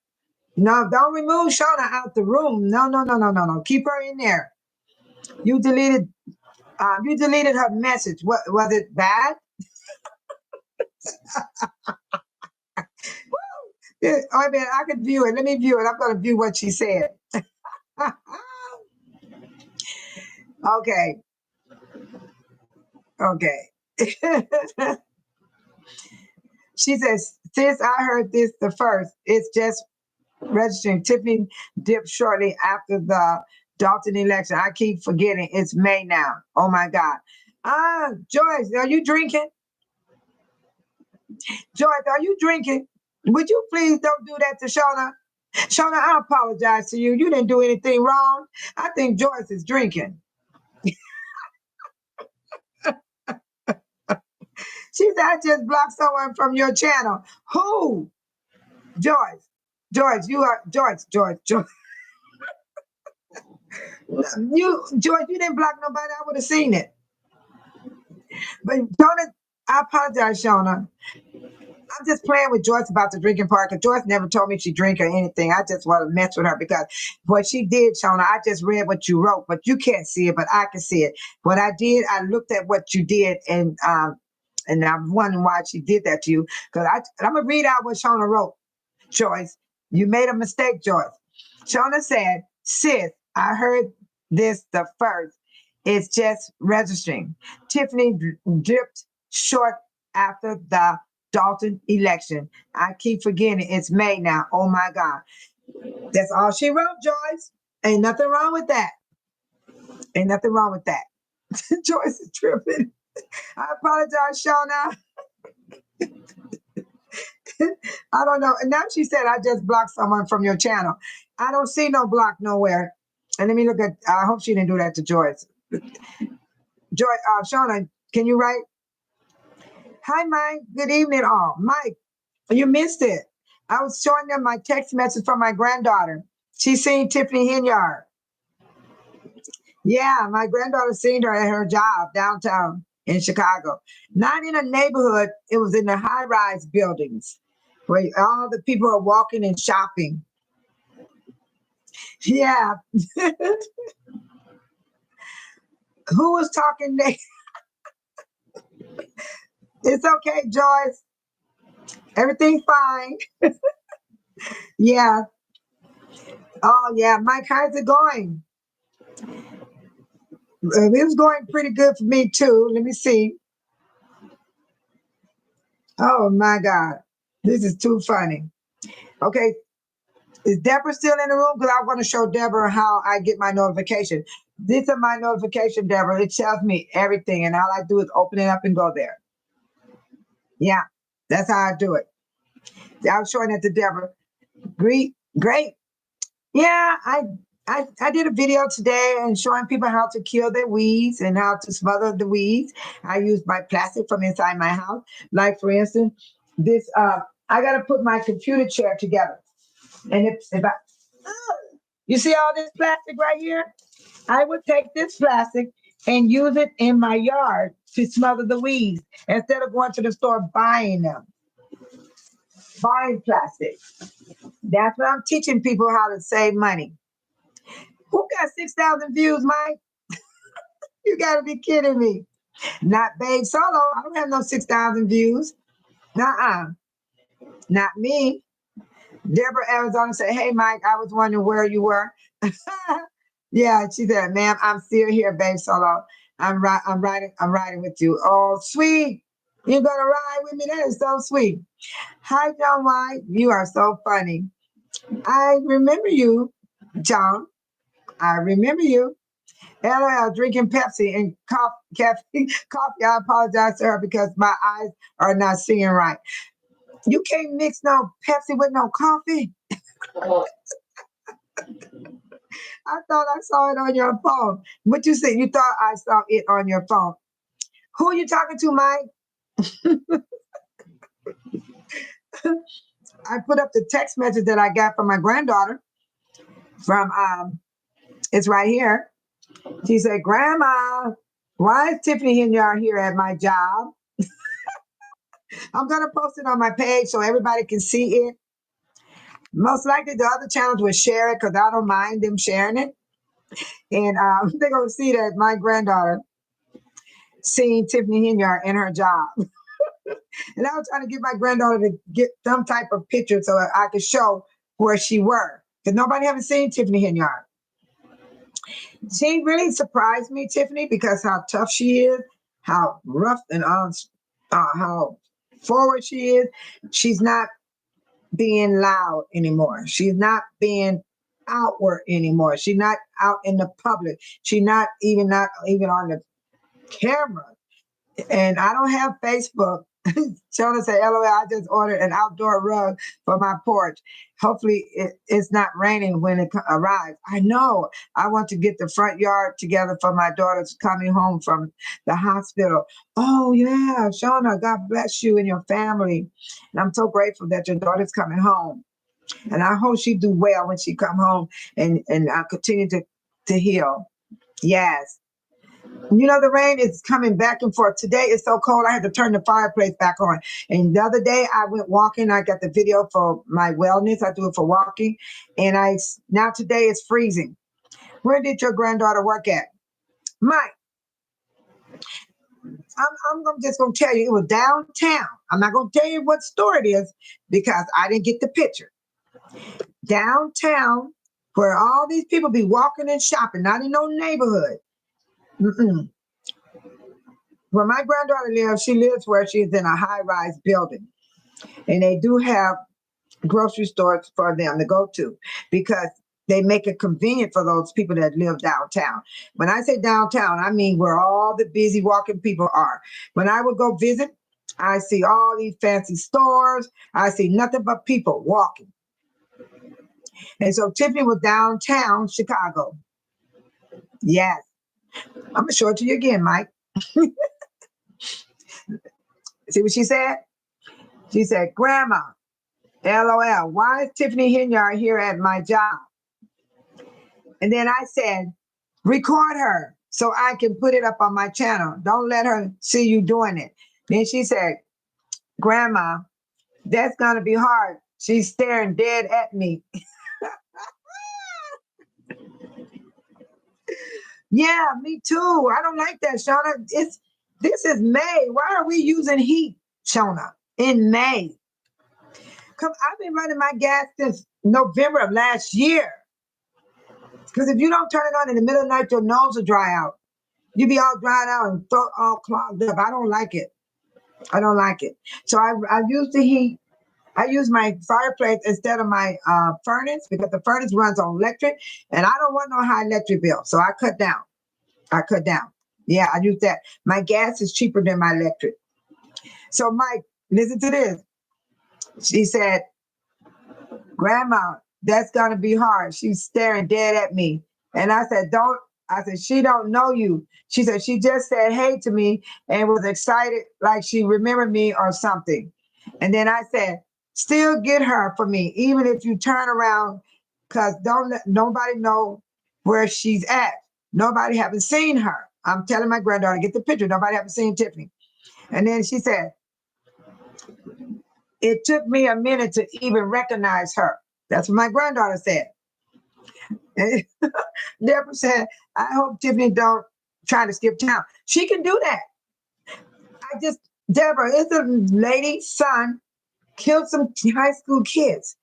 No, don't remove Shona out the room. No. Keep her in there. You deleted her message. What was it bad? Yeah, I mean, I could view it. Let me view it. I'm going to view what she said. Okay. Okay. She says, since I heard this the first, it's just registering. Tiffany dipped shortly after the Dolton election. I keep forgetting it's May now. Oh my God. Joyce, are you drinking? Joyce, are you drinking? Would you please don't do that to Shauna? Shauna, I apologize to you. You didn't do anything wrong. I think Joyce is drinking. She said, I just blocked someone from your channel. Who? Joyce. Joyce, you are Joyce. Joyce, you didn't block nobody. I would have seen it. But Shauna, I apologize, Shauna. I'm just playing with Joyce about the drinking part because Joyce never told me she drink or anything. I just want to mess with her because what she did, Shauna, I just read what you wrote, but you can't see it, but I can see it. What I did, I looked at what you did, and I'm wondering why she did that to you. Because I'm gonna read out what Shauna wrote. Joyce, you made a mistake, Joyce. Shauna said, sis, I heard this the first. It's just registering. Tiffany dipped short after the Dolton election. I keep forgetting it's May now. Oh my God. That's all she wrote, Joyce. Ain't nothing wrong with that. Ain't nothing wrong with that. Joyce is tripping. I apologize, Shauna. I don't know. And now she said, I just blocked someone from your channel. I don't see no block nowhere. And let me look at, I hope she didn't do that to Joyce. Shauna, can you write? Hi, Mike. Good evening, all. Mike, you missed it. I was showing them my text message from my granddaughter. She's seen Tiffany Henyard. Yeah, my granddaughter seen her at her job downtown in Chicago. Not in a neighborhood. It was in the high-rise buildings where all the people are walking and shopping. Yeah. Who was talking there? It's okay, Joyce. Everything's fine. Yeah. Oh, yeah. Mike, how's it going? It was going pretty good for me, too. Let me see. Oh, my God. This is too funny. Okay. Is Deborah still in the room? Because I want to show Deborah how I get my notification. These are my notification, Deborah. It tells me everything, and all I do is open it up and go there. Yeah, that's how I do it. I was showing it to Deborah. Great. Yeah, I did a video today and showing people how to kill their weeds and how to smother the weeds. I used my plastic from inside my house. Like for instance, this I gotta put my computer chair together. And you see all this plastic right here? I would take this plastic and use it in my yard to smother the weeds instead of going to the store buying them. Buying plastic. That's what I'm teaching people how to save money. Who got 6,000 views, Mike? You got to be kidding me. Not Babe Solo. I don't have no 6,000 views. Nuh-uh. Not me. Deborah Arizona said, hey, Mike, I was wondering where you were. Yeah, she said, ma'am, I'm still here, Babe Solo. I'm riding with you. Oh, sweet. You're going to ride with me? That is so sweet. Hi, John White. You are so funny. I remember you, John. I remember you. LL drinking Pepsi and coffee. I apologize to her because my eyes are not seeing right. You can't mix no Pepsi with no coffee. I thought I saw it on your phone. What you said? You thought I saw it on your phone. Who are you talking to, Mike? I put up the text message that I got from my granddaughter. It's right here. She said, Grandma, why is Tiffany Henyard here at my job? I'm going to post it on my page so everybody can see it. Most likely the other channels will share it because I don't mind them sharing it. And they're going to see that my granddaughter seen Tiffany Henyard in her job. And I was trying to get my granddaughter to get some type of picture so I could show where she were. Because nobody haven't seen Tiffany Henyard. She really surprised me, Tiffany, because how tough she is, how rough and how forward she is. She's not being loud anymore. She's not being outward anymore. She's not out in the public. She's not even on the camera. And I don't have Facebook. Shona said, LOL, I just ordered an outdoor rug for my porch. Hopefully it's not raining when it arrives. I know. I want to get the front yard together for my daughter's coming home from the hospital. Oh, yeah, Shona, God bless you and your family. And I'm so grateful that your daughter's coming home. And I hope she do well when she come home and I continue to heal. Yes. You know, the rain is coming back and forth. Today it's so cold, I had to turn the fireplace back on. And the other day I went walking. I got the video for my wellness. I do it for walking. And now today it's freezing. Where did your granddaughter work at? Mike, I'm just going to tell you, it was downtown. I'm not going to tell you what store it is because I didn't get the picture. Downtown, where all these people be walking and shopping, not in no neighborhood. Mm-mm. Where my granddaughter lives, she lives where she's in a high-rise building. And they do have grocery stores for them to go to because they make it convenient for those people that live downtown. When I say downtown, I mean where all the busy walking people are. When I would go visit, I see all these fancy stores. I see nothing but people walking. And so Tiffany was downtown Chicago. Yes. I'm going to show it to you again, Mike. See what she said? She said, Grandma, LOL, why is Tiffany Henyard here at my job? And then I said, record her so I can put it up on my channel. Don't let her see you doing it. Then she said, Grandma, that's going to be hard. She's staring dead at me. Yeah, me too. I don't like that, Shona. This is May. Why are we using heat, Shona, in May? I've been running my gas since November of last year. Because if you don't turn it on in the middle of the night, your nose will dry out. You be all dried out and throat all clogged up. I don't like it. I don't like it. So I use the heat. I use my fireplace instead of my furnace because the furnace runs on electric and I don't want no high electric bill. So I cut down. Yeah, I use that. My gas is cheaper than my electric. So Mike, listen to this. She said, Grandma, that's going to be hard. She's staring dead at me. And I said, she don't know you. She said, she just said hey to me and was excited like she remembered me or something. And then I said, still get her for me, even if you turn around, because don't let nobody know where she's at. Nobody haven't seen her. I'm telling my granddaughter, get the picture. Nobody haven't seen Tiffany. And then she said, it took me a minute to even recognize her. That's what my granddaughter said. And Deborah said, I hope Tiffany don't try to skip town. She can do that. Deborah, it's a lady's son killed some high school kids.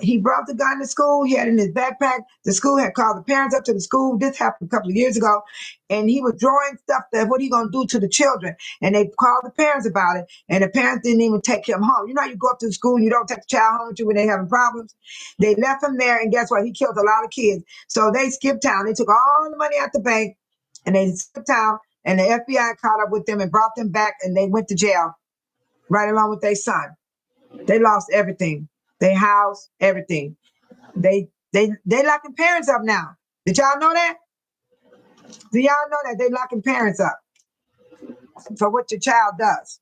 He brought the gun to school. He had it in his backpack. The school had called the parents up to the school. This happened a couple of years ago. And he was drawing stuff that what are you going to do to the children? And they called the parents about it. And the parents didn't even take him home. You know how you go up to the school and you don't take the child home with you when they're having problems? They left him there. And guess what? He killed a lot of kids. So they skipped town. They took all the money out the bank and they skipped town. And the FBI caught up with them and brought them back. And they went to jail right along with their son. They lost everything. They house, everything. They locking parents up now. Did y'all know that? Do y'all know that they locking parents up for what your child does?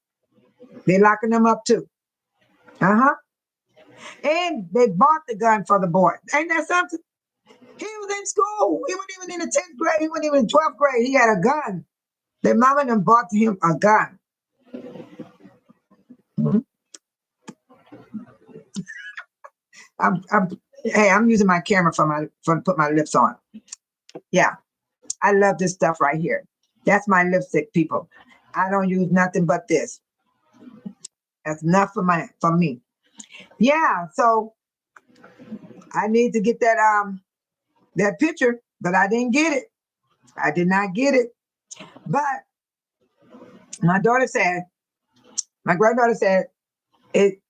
They locking them up too. And they bought the gun for the boy. Ain't that something? He was in school. He wasn't even in the 10th grade. He wasn't even in 12th grade. He had a gun. Their mama and them bought him a gun. Mm-hmm. I'm using my camera for put my lips on. Yeah, I love this stuff right here. That's my lipstick, people. I don't use nothing but this. That's enough for me. Yeah, so I need to get that picture, but I didn't get it. I did not get it. But my granddaughter said it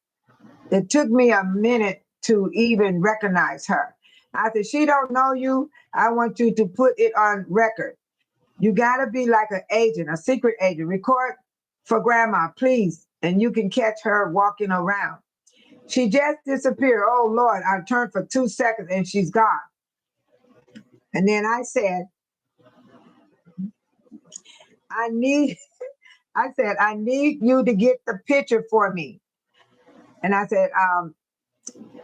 took me a minute to even recognize her. I said, she don't know you. I want you to put it on record. You got to be like an agent, a secret agent. Record for grandma, please. And you can catch her walking around. She just disappeared. Oh, Lord, I turned for 2 seconds and she's gone. And then I said, I need you to get the picture for me. And I said,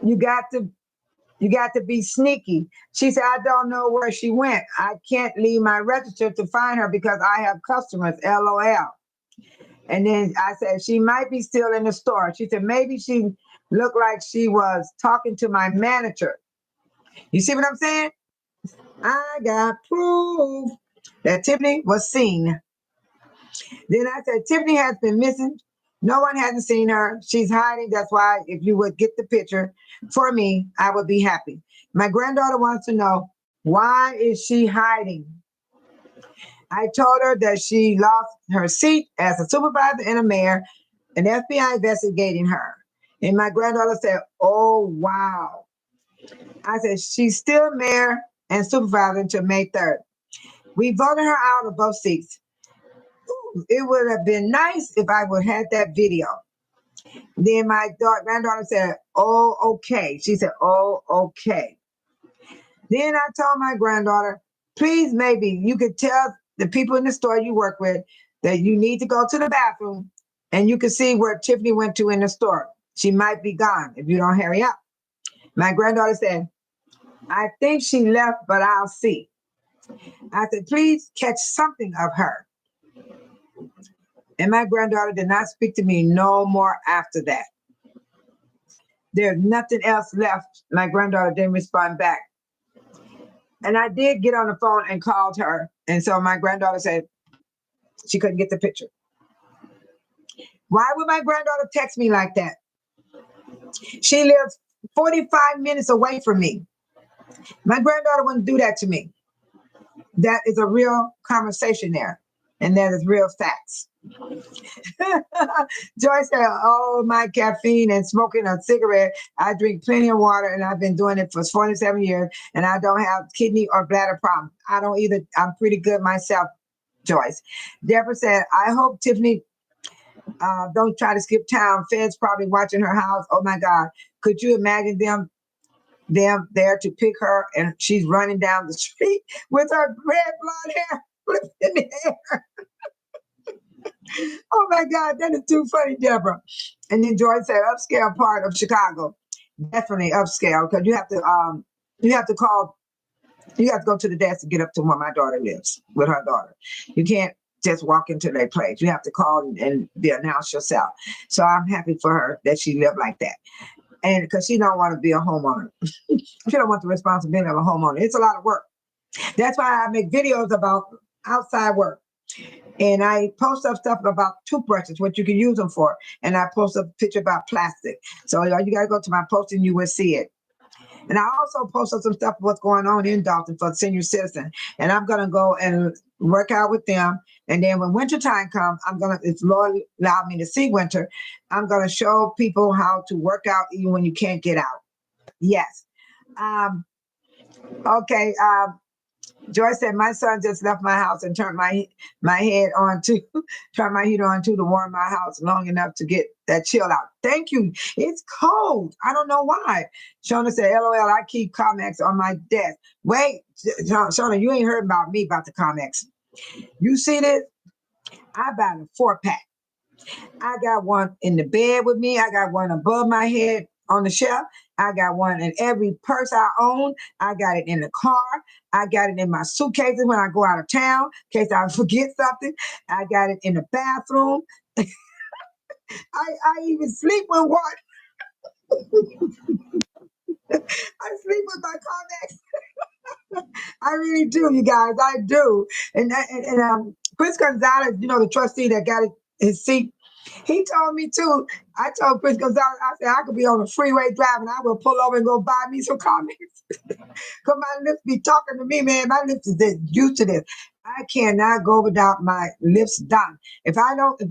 you got to be sneaky. She said, I don't know where she went. I can't leave my register to find her because I have customers, LOL. And then I said, she might be still in the store. She said, maybe she looked like she was talking to my manager. You see what I'm saying? I got proof that Tiffany was seen. Then I said, Tiffany has been missing. No one hasn't seen her. She's hiding. That's why if you would get the picture for me, I would be happy. My granddaughter wants to know, why is she hiding? I told her that she lost her seat as a supervisor and a mayor, and FBI investigating her. And my granddaughter said, oh, wow. I said, she's still mayor and supervisor until May 3rd. We voted her out of both seats. It would have been nice if I would have had that video. Then my granddaughter said, oh, okay. She said, oh, okay. Then I told my granddaughter, please, maybe you could tell the people in the store you work with that you need to go to the bathroom and you can see where Tiffany went to in the store. She might be gone if you don't hurry up. My granddaughter said, I think she left, but I'll see. I said, please catch something of her. And my granddaughter did not speak to me no more after that. There's nothing else left. My granddaughter didn't respond back. And I did get on the phone and called her. And so my granddaughter said she couldn't get the picture. Why would my granddaughter text me like that? She lives 45 minutes away from me. My granddaughter wouldn't do that to me. That is a real conversation there. And that is real facts. Joyce said, oh, my caffeine and smoking a cigarette. I drink plenty of water and I've been doing it for 47 years and I don't have kidney or bladder problems. I don't either. I'm pretty good myself, Joyce. Deborah said, I hope Tiffany don't try to skip town. Feds probably watching her house. Oh my God. Could you imagine them there to pick her and she's running down the street with her red blonde hair flipped in the air? Oh my God, that is too funny, Deborah. And then Joyce said, upscale part of Chicago. Definitely upscale, because you have to go to the desk to get up to where my daughter lives with her daughter. You can't just walk into their place. You have to call and be announced yourself. So I'm happy for her that she lived like that. And because she don't want to be a homeowner. She don't want the responsibility of a homeowner. It's a lot of work. That's why I make videos about outside work. And I post up stuff about toothbrushes, what you can use them for. And I post a picture about plastic. So you got to go to my post and you will see it. And I also posted some stuff what's going on in Dolton for senior citizen. And I'm going to go and work out with them. And then when wintertime comes, if Lord allow me to see winter, I'm going to show people how to work out even when you can't get out. Yes. Okay. Joyce said, my son just left my house and turned my heat on to warm my house long enough to get that chill out. Thank you. It's cold. I don't know why. Shona said, LOL, I keep comics on my desk. Wait, Shona, you ain't heard about me about the comics. You see this? I bought a 4-pack. I got one in the bed with me. I got one above my head on the shelf. I got one in every purse I own. I got it in the car. I got it in my suitcases when I go out of town, in case I forget something. I got it in the bathroom. I even sleep with one. I sleep with my comics. I really do, you guys. I do. And Chris Gonzalez, the trustee that got his seat, He told me too. I told Chris Gonzalez, I said, I could be on the freeway driving. I will pull over and go buy me some comics. Because my lips be talking to me, man. My lips is used to this. I cannot go without my lips done. If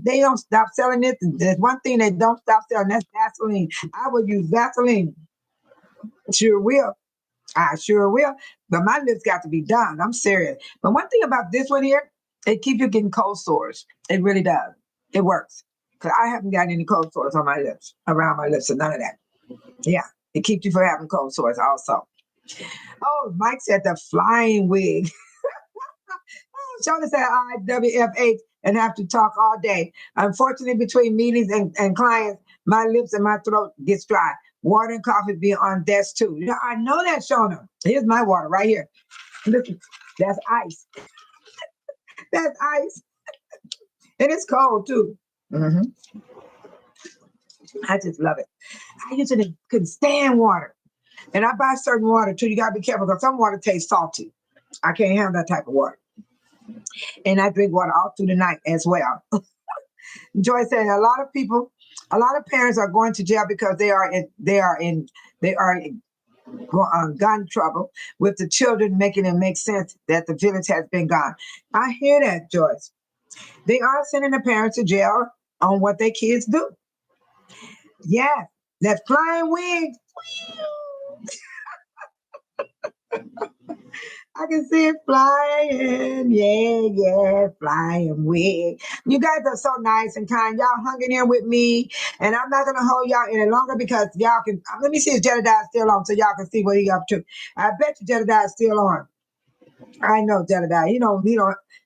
they don't stop selling it, there's one thing they don't stop selling, that's Vaseline. I will use Vaseline. Sure will. I sure will. But my lips got to be done. I'm serious. But one thing about this one here, it keeps you getting cold sores. It really does. It works. Because I haven't got any cold sores on my lips, around my lips, and none of that. Yeah. It keeps you from having cold sores also. Oh, Mike said the flying wig. Shona said IWFH and have to talk all day. Unfortunately, between meetings and clients, my lips and my throat gets dry. Water and coffee be on desk too. Yeah, I know that, Shona. Here's my water right here. Listen, that's ice. That's ice. And it's cold too. Mm-hmm. I just love it. I usually couldn't stand water. And I buy certain water too. You got to be careful because some water tastes salty. I can't handle that type of water. And I drink water all through the night as well. Joy said a lot of parents are going to jail because they are in gun trouble with the children, making it make sense that the village has been gone. I hear that, Joyce. They are sending the parents to jail on what their kids do. Yeah, that flying wig. I can see it flying. Yeah, flying wig. You guys are so nice and kind. Y'all hung in here with me. And I'm not going to hold y'all any longer because y'all can. Let me see if Jedediah is still on so y'all can see what he up to. I bet you Jedediah is still on. I know Jedediah. He don't.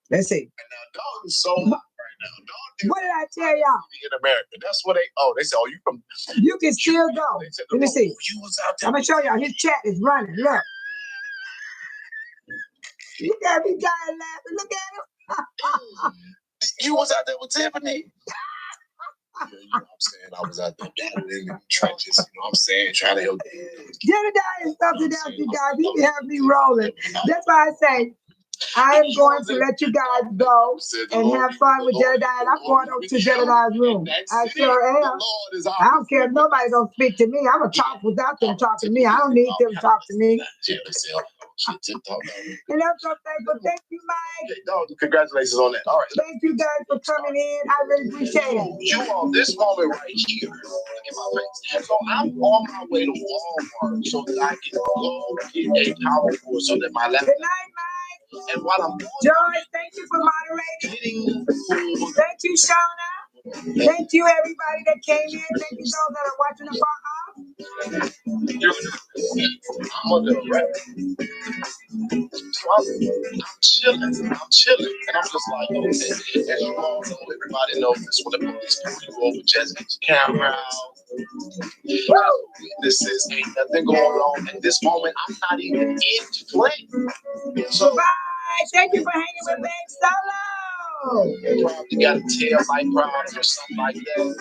Let's see. And now, Dolton is so hot right now. Dolton, what did I tell y'all? In America. That's what they said, oh, you from. You can still go. Said, let me see. You was out there. I'm going to show y'all. His chat is running. Look. You got me dying laughing. Look at him. You was out there with Tiffany. Yeah, you know what I'm saying? I was out there battling in the trenches, you know what I'm saying? Trying to help. Jedediah is something else, you guys. He can have me rolling. That's why I say, I am going to let you guys go and have fun with Jedediah. And I'm going over to Jedediah's room. I sure am. I don't care if nobody's going to speak to me. I'm going to talk without them talking to me. I don't need them to talk to me. And I'm so thankful. Thank you, Mike. Congratulations on that. All right. Thank you guys for coming in. I really appreciate it. You on this moment right here. Look at my face. So I'm on my way to Walmart so that I can go get a power cord so that my laptop. Good night, Mike. And while I'm Joy, thank you for moderating. Thank you, Shauna. Thank you, everybody that came in. Thank you, those that are watching the podcast. So I'm chilling. And I'm just like, okay, as you all know, everybody knows this when the police come, you over, just get your camera out. This is ain't nothing going on. At this moment, I'm not even in play. So bye. Thank you for hanging with me, Solo. You got a tail light problem or something like that.